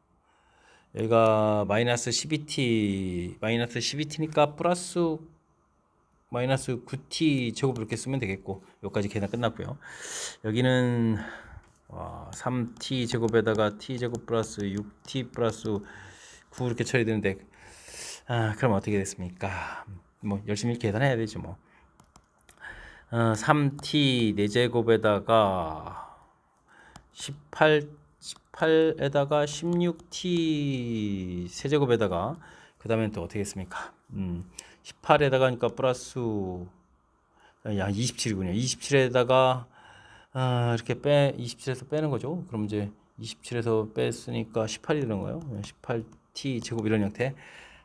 여기가 마이너스 12t니까 플러스 마이너스 9t 제곱 이렇게 쓰면 되겠고, 여기까지 계산 끝났고요. 여기는 3t 제곱에다가 t 제곱 플러스 6t 플러스 9 이렇게 처리되는데, 그럼 어떻게 됐습니까? 뭐 열심히 계산해야 되죠 뭐. 3t 4제곱에다가 18에다가 16t 세제곱에다가 그 다음에 또 어떻게 했습니까? 18에다가 하니까 플러스 27이군요. 27에다가 이렇게 27에서 빼는 거죠. 그럼 이제 27에서 뺐으니까 18이 되는 거예요. 18t 제곱 이런 형태.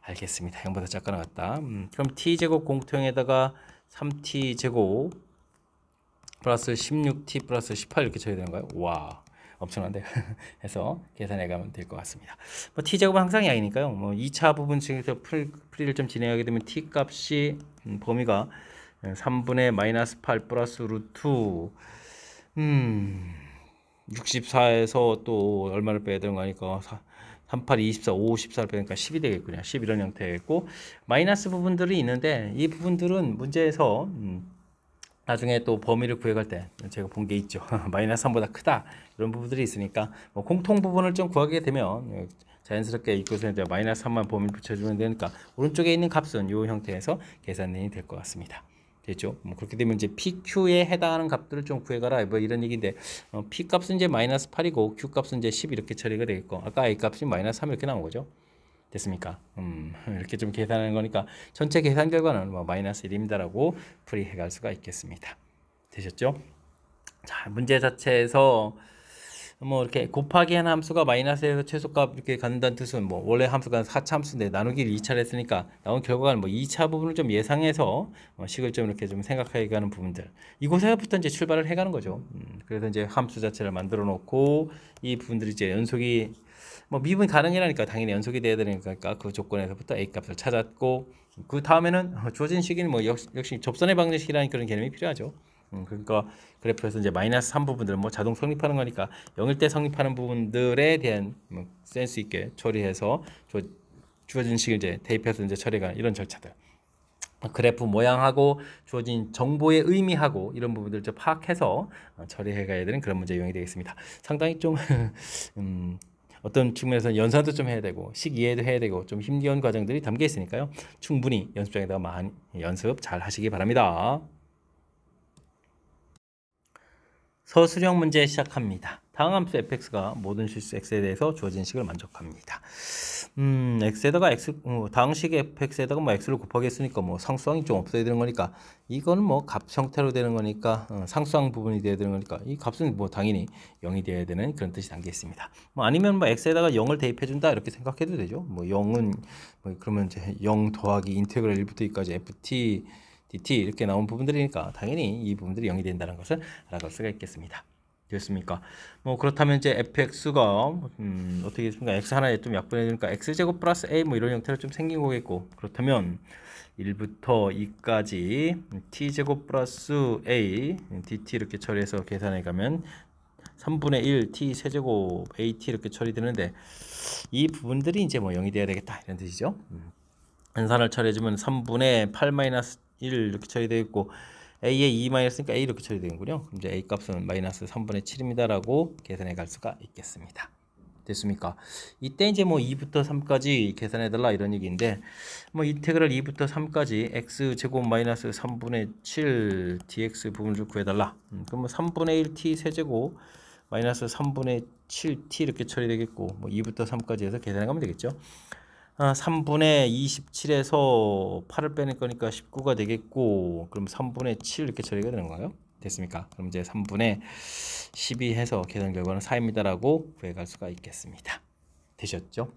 알겠습니다. 0보다 작게 나갔다. 그럼 t 제곱 공통에다가 3t 제곱 플러스 16t 플러스 18 이렇게 쳐야 되는 거예요. 와, 엄청난데. 해서 계산해 가면 될 것 같습니다. 뭐 t 제곱은 항상 양이니까요. 뭐 2차 부분 중에서 풀이를 좀 진행하게 되면 t 값이 범위가 3분의 마이너스 8 플러스 루트 64에서 또 얼마를 빼야 되는 거니까 38, 24, 5, 14를 빼니까 10이 되겠군요. 10 이런 형태겠고 마이너스 부분들이 있는데 이 부분들은 문제에서 나중에 또 범위를 구해갈 때 제가 본 게 있죠. 마이너스 3보다 크다 이런 부분들이 있으니까 뭐 공통 부분을 좀 구하게 되면 자연스럽게 이곳에 이제 마이너스 3만 범위 붙여주면 되니까 오른쪽에 있는 값은 이 형태에서 계산이 될 것 같습니다. 됐죠? 뭐 그렇게 되면 이제 PQ에 해당하는 값들을 좀 구해가라 뭐 이런 얘기인데 P 값은 이제 마이너스 8이고 Q 값은 이제 10 이렇게 처리가 되겠고 아까 A 값이 마이너스 3 이렇게 나온 거죠. 됐습니까? 이렇게 좀 계산하는 거니까 전체 계산 결과는 뭐 마이너스 1입니다라고 풀이해 갈 수가 있겠습니다. 되셨죠? 자, 문제 자체에서 뭐 이렇게 곱하기 한 함수가 마이너스에서 최소값 이렇게 갖는다는 뜻은 뭐 원래 함수가 4차 함수인데 나누기를 2차를 했으니까 나온 결과는 뭐 2차 부분을 좀 예상해서 식을 좀 이렇게 좀 생각해 가는 부분들 이곳에서부터 이제 출발을 해 가는 거죠. 그래서 이제 함수 자체를 만들어 놓고 이 부분들이 이제 연속이 뭐 미분 가능이라니까 당연히 연속이 돼야 되니까 그 조건에서부터 A 값을 찾았고 그 다음에는 주어진 시기는 뭐 역시 접선의 방정식이라는 그런 개념이 필요하죠. 그러니까 그래프에서 이제 마이너스 3 부분들은 뭐 자동 성립하는 거니까 0일 때 성립하는 부분들에 대한 뭐 센스 있게 처리해서 주어진 식을 이제 대입해서 이제 처리가 이런 절차들. 그래프 모양하고 주어진 정보의 의미하고 이런 부분들을 좀 파악해서 처리해 가야 되는 그런 문제 유형이 되겠습니다. 상당히 좀 어떤 측면에서는 연산도 좀 해야 되고 식 이해도 해야 되고 좀 힘겨운 과정들이 담겨 있으니까요. 충분히 연습장에다가 많이 연습 잘 하시기 바랍니다. 서술형 문제 시작합니다. 다음 함수 fx가 모든 실수 x에 대해서 주어진 식을 만족합니다. x에다가 다항식 fx에다가 뭐 x를 곱하겠으니까 뭐 상수항이 좀 없어야 되는 거니까 이거는 뭐 값 형태로 되는 거니까 상수항 부분이 돼야 되는 거니까 이 값은 뭐 당연히 0이 돼야 되는 그런 뜻이 담겨 있습니다. 뭐 아니면 뭐 x에다가 0을 대입해 준다 이렇게 생각해도 되죠. 뭐 0은 뭐 그러면 이제 0 더하기 인테그랄 1부터 2까지 ft dt 이렇게 나온 부분들이니까 당연히 이 부분들이 0이 된다는 것을 알아갈 수가 있겠습니다. 됐습니까? 뭐 그렇다면 이제 fx가 어떻게 됐습니까? x 하나에 좀 약분해 주니까 x제곱 플러스 a 뭐 이런 형태로 좀 생긴 거겠고 그렇다면 1부터 2까지 t제곱 플러스 a dt 이렇게 처리해서 계산해 가면 3분의 1 t 세제곱 at 이렇게 처리되는데 이 부분들이 이제 뭐 0이 돼야 되겠다 이런 뜻이죠. 연산을 처리해주면 3분의 8 마이너스 1 이렇게 처리되어 있고 a의 2 마이너스니까 a 이렇게 처리되는군요. 이제 a 값은 마이너스 3분의 7입니다라고 계산해 갈 수가 있겠습니다. 됐습니까? 이때 이제 뭐 2부터 3까지 계산해 달라 이런 얘기인데 뭐 인테그랄 2부터 3까지 x 제곱 마이너스 3분의 7 dx 부분을 구해 달라. 그러면 3분의 1 t 세제곱 마이너스 3분의 7 t 이렇게 처리되겠고 뭐 2부터 3까지 해서 계산해 가면 되겠죠. 3분의 27에서 8을 빼낼 거니까 19가 되겠고 그럼 3분의 7 이렇게 처리가 되는 거예요. 됐습니까? 그럼 이제 3분의 12 해서 계산 결과는 4입니다라고 구해갈 수가 있겠습니다. 되셨죠?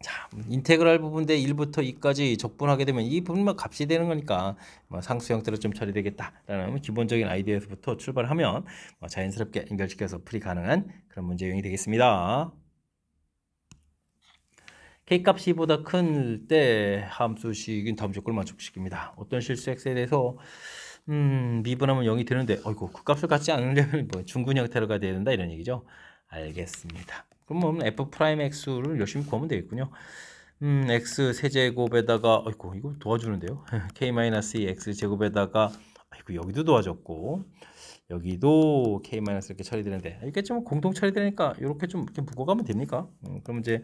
자, 인테그랄 부분대 1부터 2까지 적분하게 되면 이 부분만 값이 되는 거니까 뭐 상수 형태로 좀 처리되겠다라는 기본적인 아이디어에서부터 출발하면 자연스럽게 연결시켜서 풀이 가능한 그런 문제 유형이 되겠습니다. K값이 보다 큰 때 함수식인 다음 조건을 만족시킵니다. 어떤 실수 x에 대해서 미분하면 0이 되는데 어이구 그 값을 갖지 않으려면 뭐 중근 형태로 가야 된다 이런 얘기죠. 알겠습니다. 그럼 f'(x를) 열심히 구하면 되겠군요. x 세제곱에다가 어이구 이거 도와주는데요. k-2 x 제곱에다가 아이고 여기도 도와줬고 여기도 k- 이렇게 처리되는데 이게 좀 공통 처리되니까 이렇게 좀 이렇게 묶어가면 됩니까? 그럼 이제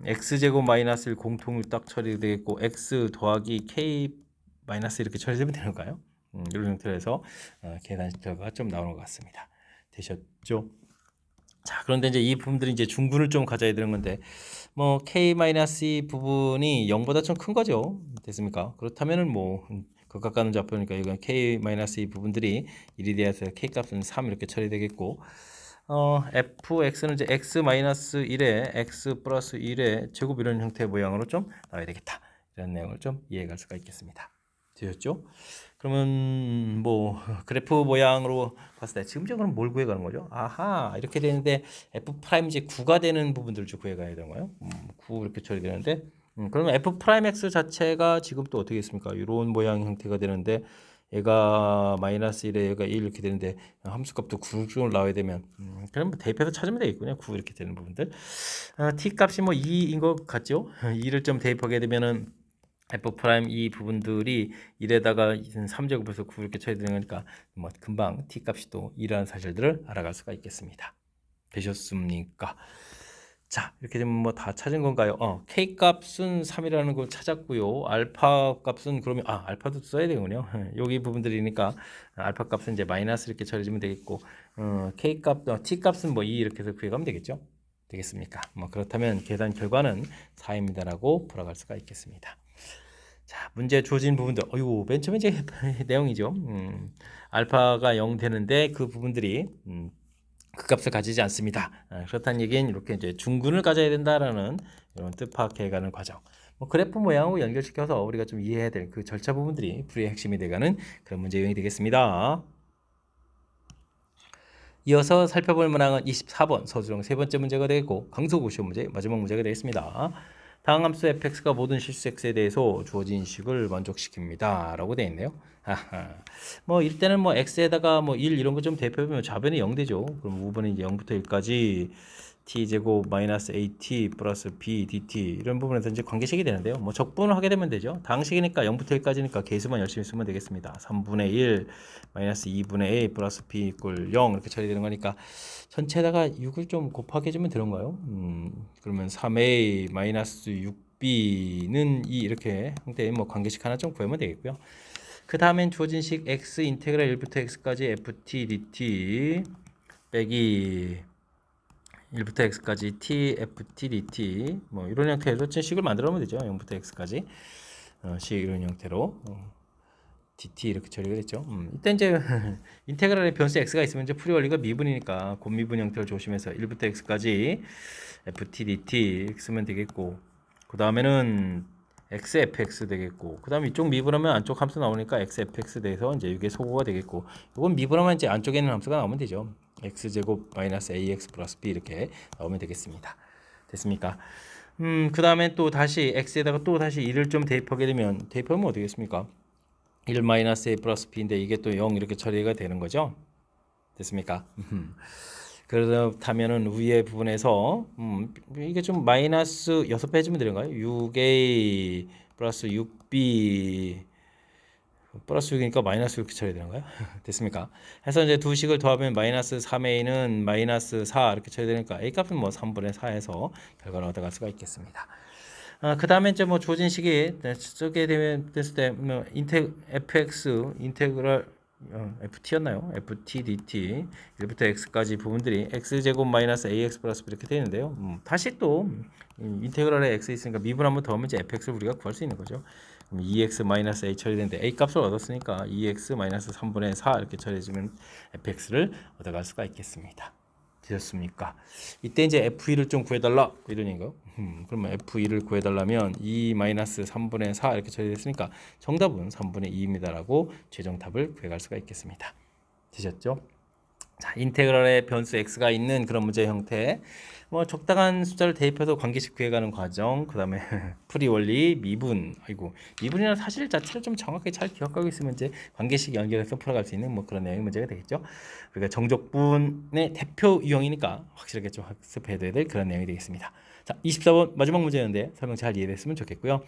x제곱 마이너스 1 공통을 딱 처리되겠고 x 더하기 k 마이너스 이렇게 처리되면 되는가요? 이런 형태로 해서 계산 결과가 좀 나오는 것 같습니다. 되셨죠? 자, 그런데 이제 이 부분들이 이제 중근을 좀 가져야 되는 건데 뭐 k-2 부분이 0보다 좀 큰 거죠. 됐습니까? 그렇다면은 뭐 극각 가는 좌표니까 이건 k-2 부분들이 1이 되어서 k 값은 3 이렇게 처리되겠고 fx는 이제 x-1에 x 플러스 1의 제곱 이런 형태의 모양으로 좀 나와야 되겠다. 이런 내용을 좀 이해해 갈 수가 있겠습니다. 되셨죠? 그러면 뭐 그래프 모양으로 봤을 때 지금 그럼 뭘 구해가는 거죠? 아하 이렇게 되는데 f 프라임 이제 9가 되는 부분들을 좀 구해가야 되는 거예요. 9 이렇게 처리되는데 그러면 f 프라임 x 자체가 지금 또 어떻게 있습니까? 이런 모양 형태가 되는데 얘가 마이너스 1에 얘가 1 이렇게 되는데 함수값도 9로 나와야 되면 그럼 뭐 대입해서 찾으면 되겠군요. 9 이렇게 되는 부분들. t 값이 뭐 2인 것 같죠? 2를 좀 대입하게 되면은 f 프라임 이 부분들이 1에다가 3제곱해서 9 이렇게 쳐야 되는 거니까 뭐 금방 t 값이 또 2라는 사실들을 알아갈 수가 있겠습니다. 되셨습니까? 자, 이렇게 되면 뭐 다 찾은 건가요? k 값은 3이라는 걸 찾았고요. 알파 값은 그러면 알파도 써야 되군요. 여기 부분들이니까 알파 값은 이제 마이너스 이렇게 처리해주면 되겠고 k 값, t 값은 뭐 2 이렇게 해서 구해가면 되겠죠? 되겠습니까? 뭐 그렇다면 계산 결과는 4입니다라고 돌아갈 수가 있겠습니다. 자, 문제 주어진 부분들. 어이구, 맨 처음에 이제 내용이죠. 알파가 0 되는데 그 부분들이 그 값을 가지지 않습니다. 그렇다는 얘기는 이렇게 이제 중근을 가져야 된다라는 이런 뜻 파악해가는 과정. 뭐 그래프 모양하고 연결시켜서 우리가 좀 이해해야 될 그 절차 부분들이 풀이의 핵심이 돼가는 그런 문제 유형이 되겠습니다. 이어서 살펴볼 문항은 24번 서술형 세 번째 문제가 되겠고 강서고시험 문제 마지막 문제가 되겠습니다. 다음 함수 fx가 모든 실수 x에 대해서 주어진 식을 만족시킵니다. 라고 되어 있네요. 뭐 이때는 뭐 x에다가 뭐 1 이런 거 좀 대표해보면 좌변이 0 되죠. 그럼 우변은 이제 0부터 1까지 t제곱 마이너스 at 플러스 b dt 이런 부분에서 이제 관계식이 되는데요. 뭐 적분을 하게 되면 되죠. 당식이니까 0부터 1까지니까 계수만 열심히 쓰면 되겠습니다. 3분의 1 마이너스 2분의 a 플러스 b 이꼴 0 이렇게 처리되는 거니까 전체에다가 6을 좀 곱하게 해주면 되는가요? 그러면 3a 마이너스 6b는 2 이렇게 형태의 뭐 관계식 하나 좀 구하면 되겠고요. 그 다음엔 주어진 식 x 인테그랄 1부터 x까지 ft dt 빼기 1부터 x까지 t ft dt 뭐 이런 형태로 식을 만들어 놓으면 되죠. 0부터 x까지 식 이런 형태로 dt 이렇게 처리가 됐죠. 이때 이제 인테그랄의 변수 x가 있으면 이제 풀이 원리가 미분이니까 곱미분 형태를 조심해서 1부터 x까지 ft dt 쓰면 되겠고 그 다음에는 x fx 되겠고 그 다음에 이쪽 미분하면 안쪽 함수 나오니까 x fx 돼서 이제 이게 소거가 되겠고 이건 미분하면 이제 안쪽에 있는 함수가 나오면 되죠. x제곱 마이너스 ax 플러스 b 이렇게 나오면 되겠습니다. 됐습니까? 그 다음에 또 다시 x에다가 또 다시 1을 좀 대입하게 되면 대입하면 어떻게 되겠습니까? 1 마이너스 a 플러스 b인데 이게 또 0 이렇게 처리가 되는 거죠. 됐습니까? 그렇다면은 위의 부분에서 이게 좀 마이너스 6배 해주면 되는가요? 6a 플러스 6b 플러스 6이니까 마이너스 6 처리해야 되는가요? 됐습니까? 해서 이제 두 식을 더하면 마이너스 3a는 마이너스 4 이렇게 처리되니까 a 값은 뭐 3분의 4에서 결과를 얻어갈 수가 있겠습니다. 그 다음에 이제 뭐 주어진 식이 쓰게 되면 됐을 때 뭐 fx 인테그랄 ft였나요? ft dt 1부터 x까지 부분들이 x제곱 마이너스 ax 플러스 이렇게 되어 있는데요. 다시 또 인테그랄에 x 있으니까 미분 한번 더 하면 이제 fx를 우리가 구할 수 있는 거죠. 그럼 2x 마이너스 a 처리되는데 a 값을 얻었으니까 2x 마이너스 3분의 4 이렇게 처리해주면 fx를 얻어갈 수가 있겠습니다. 되셨습니까? 이때 이제 f2를 좀 구해달라 이런 얘기인가요? 그러면 f2를 구해달라면 2 마이너스 3분의 4 이렇게 처리됐으니까 정답은 3분의 2입니다라고 최종 답을 구해갈 수가 있겠습니다. 되셨죠? 자, 인테그랄의 변수 x가 있는 그런 문제 형태 뭐 적당한 숫자를 대입해서 관계식 구해가는 과정 그 다음에 풀이 원리 미분 미분이라는 사실 자체를 좀 정확하게 잘 기억하고 있으면 이제 관계식 연결해서 풀어갈 수 있는 뭐 그런 내용의 문제가 되겠죠. 그러니까 정적분의 대표 유형이니까 확실하게 좀 학습해야 될 그런 내용이 되겠습니다. 자, 24번 마지막 문제였는데 설명 잘 이해됐으면 좋겠고요.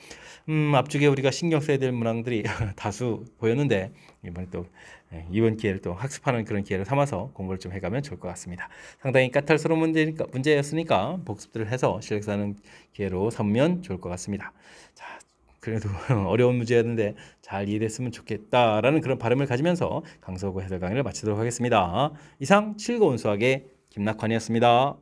앞쪽에 우리가 신경 써야 될 문항들이 다수 보였는데 이번에 또 이번 기회를 또 학습하는 그런 기회를 삼아서 공부를 좀 해가면 좋을 것 같습니다. 상당히 까탈스러운 문제였으니까 복습들을 해서 실력 쌓는 기회로 삼으면 좋을 것 같습니다. 자, 그래도 어려운 문제였는데 잘 이해됐으면 좋겠다라는 그런 바람을 가지면서 강서구 해설 강의를 마치도록 하겠습니다. 이상 즐거운 수학의 김낙환이었습니다.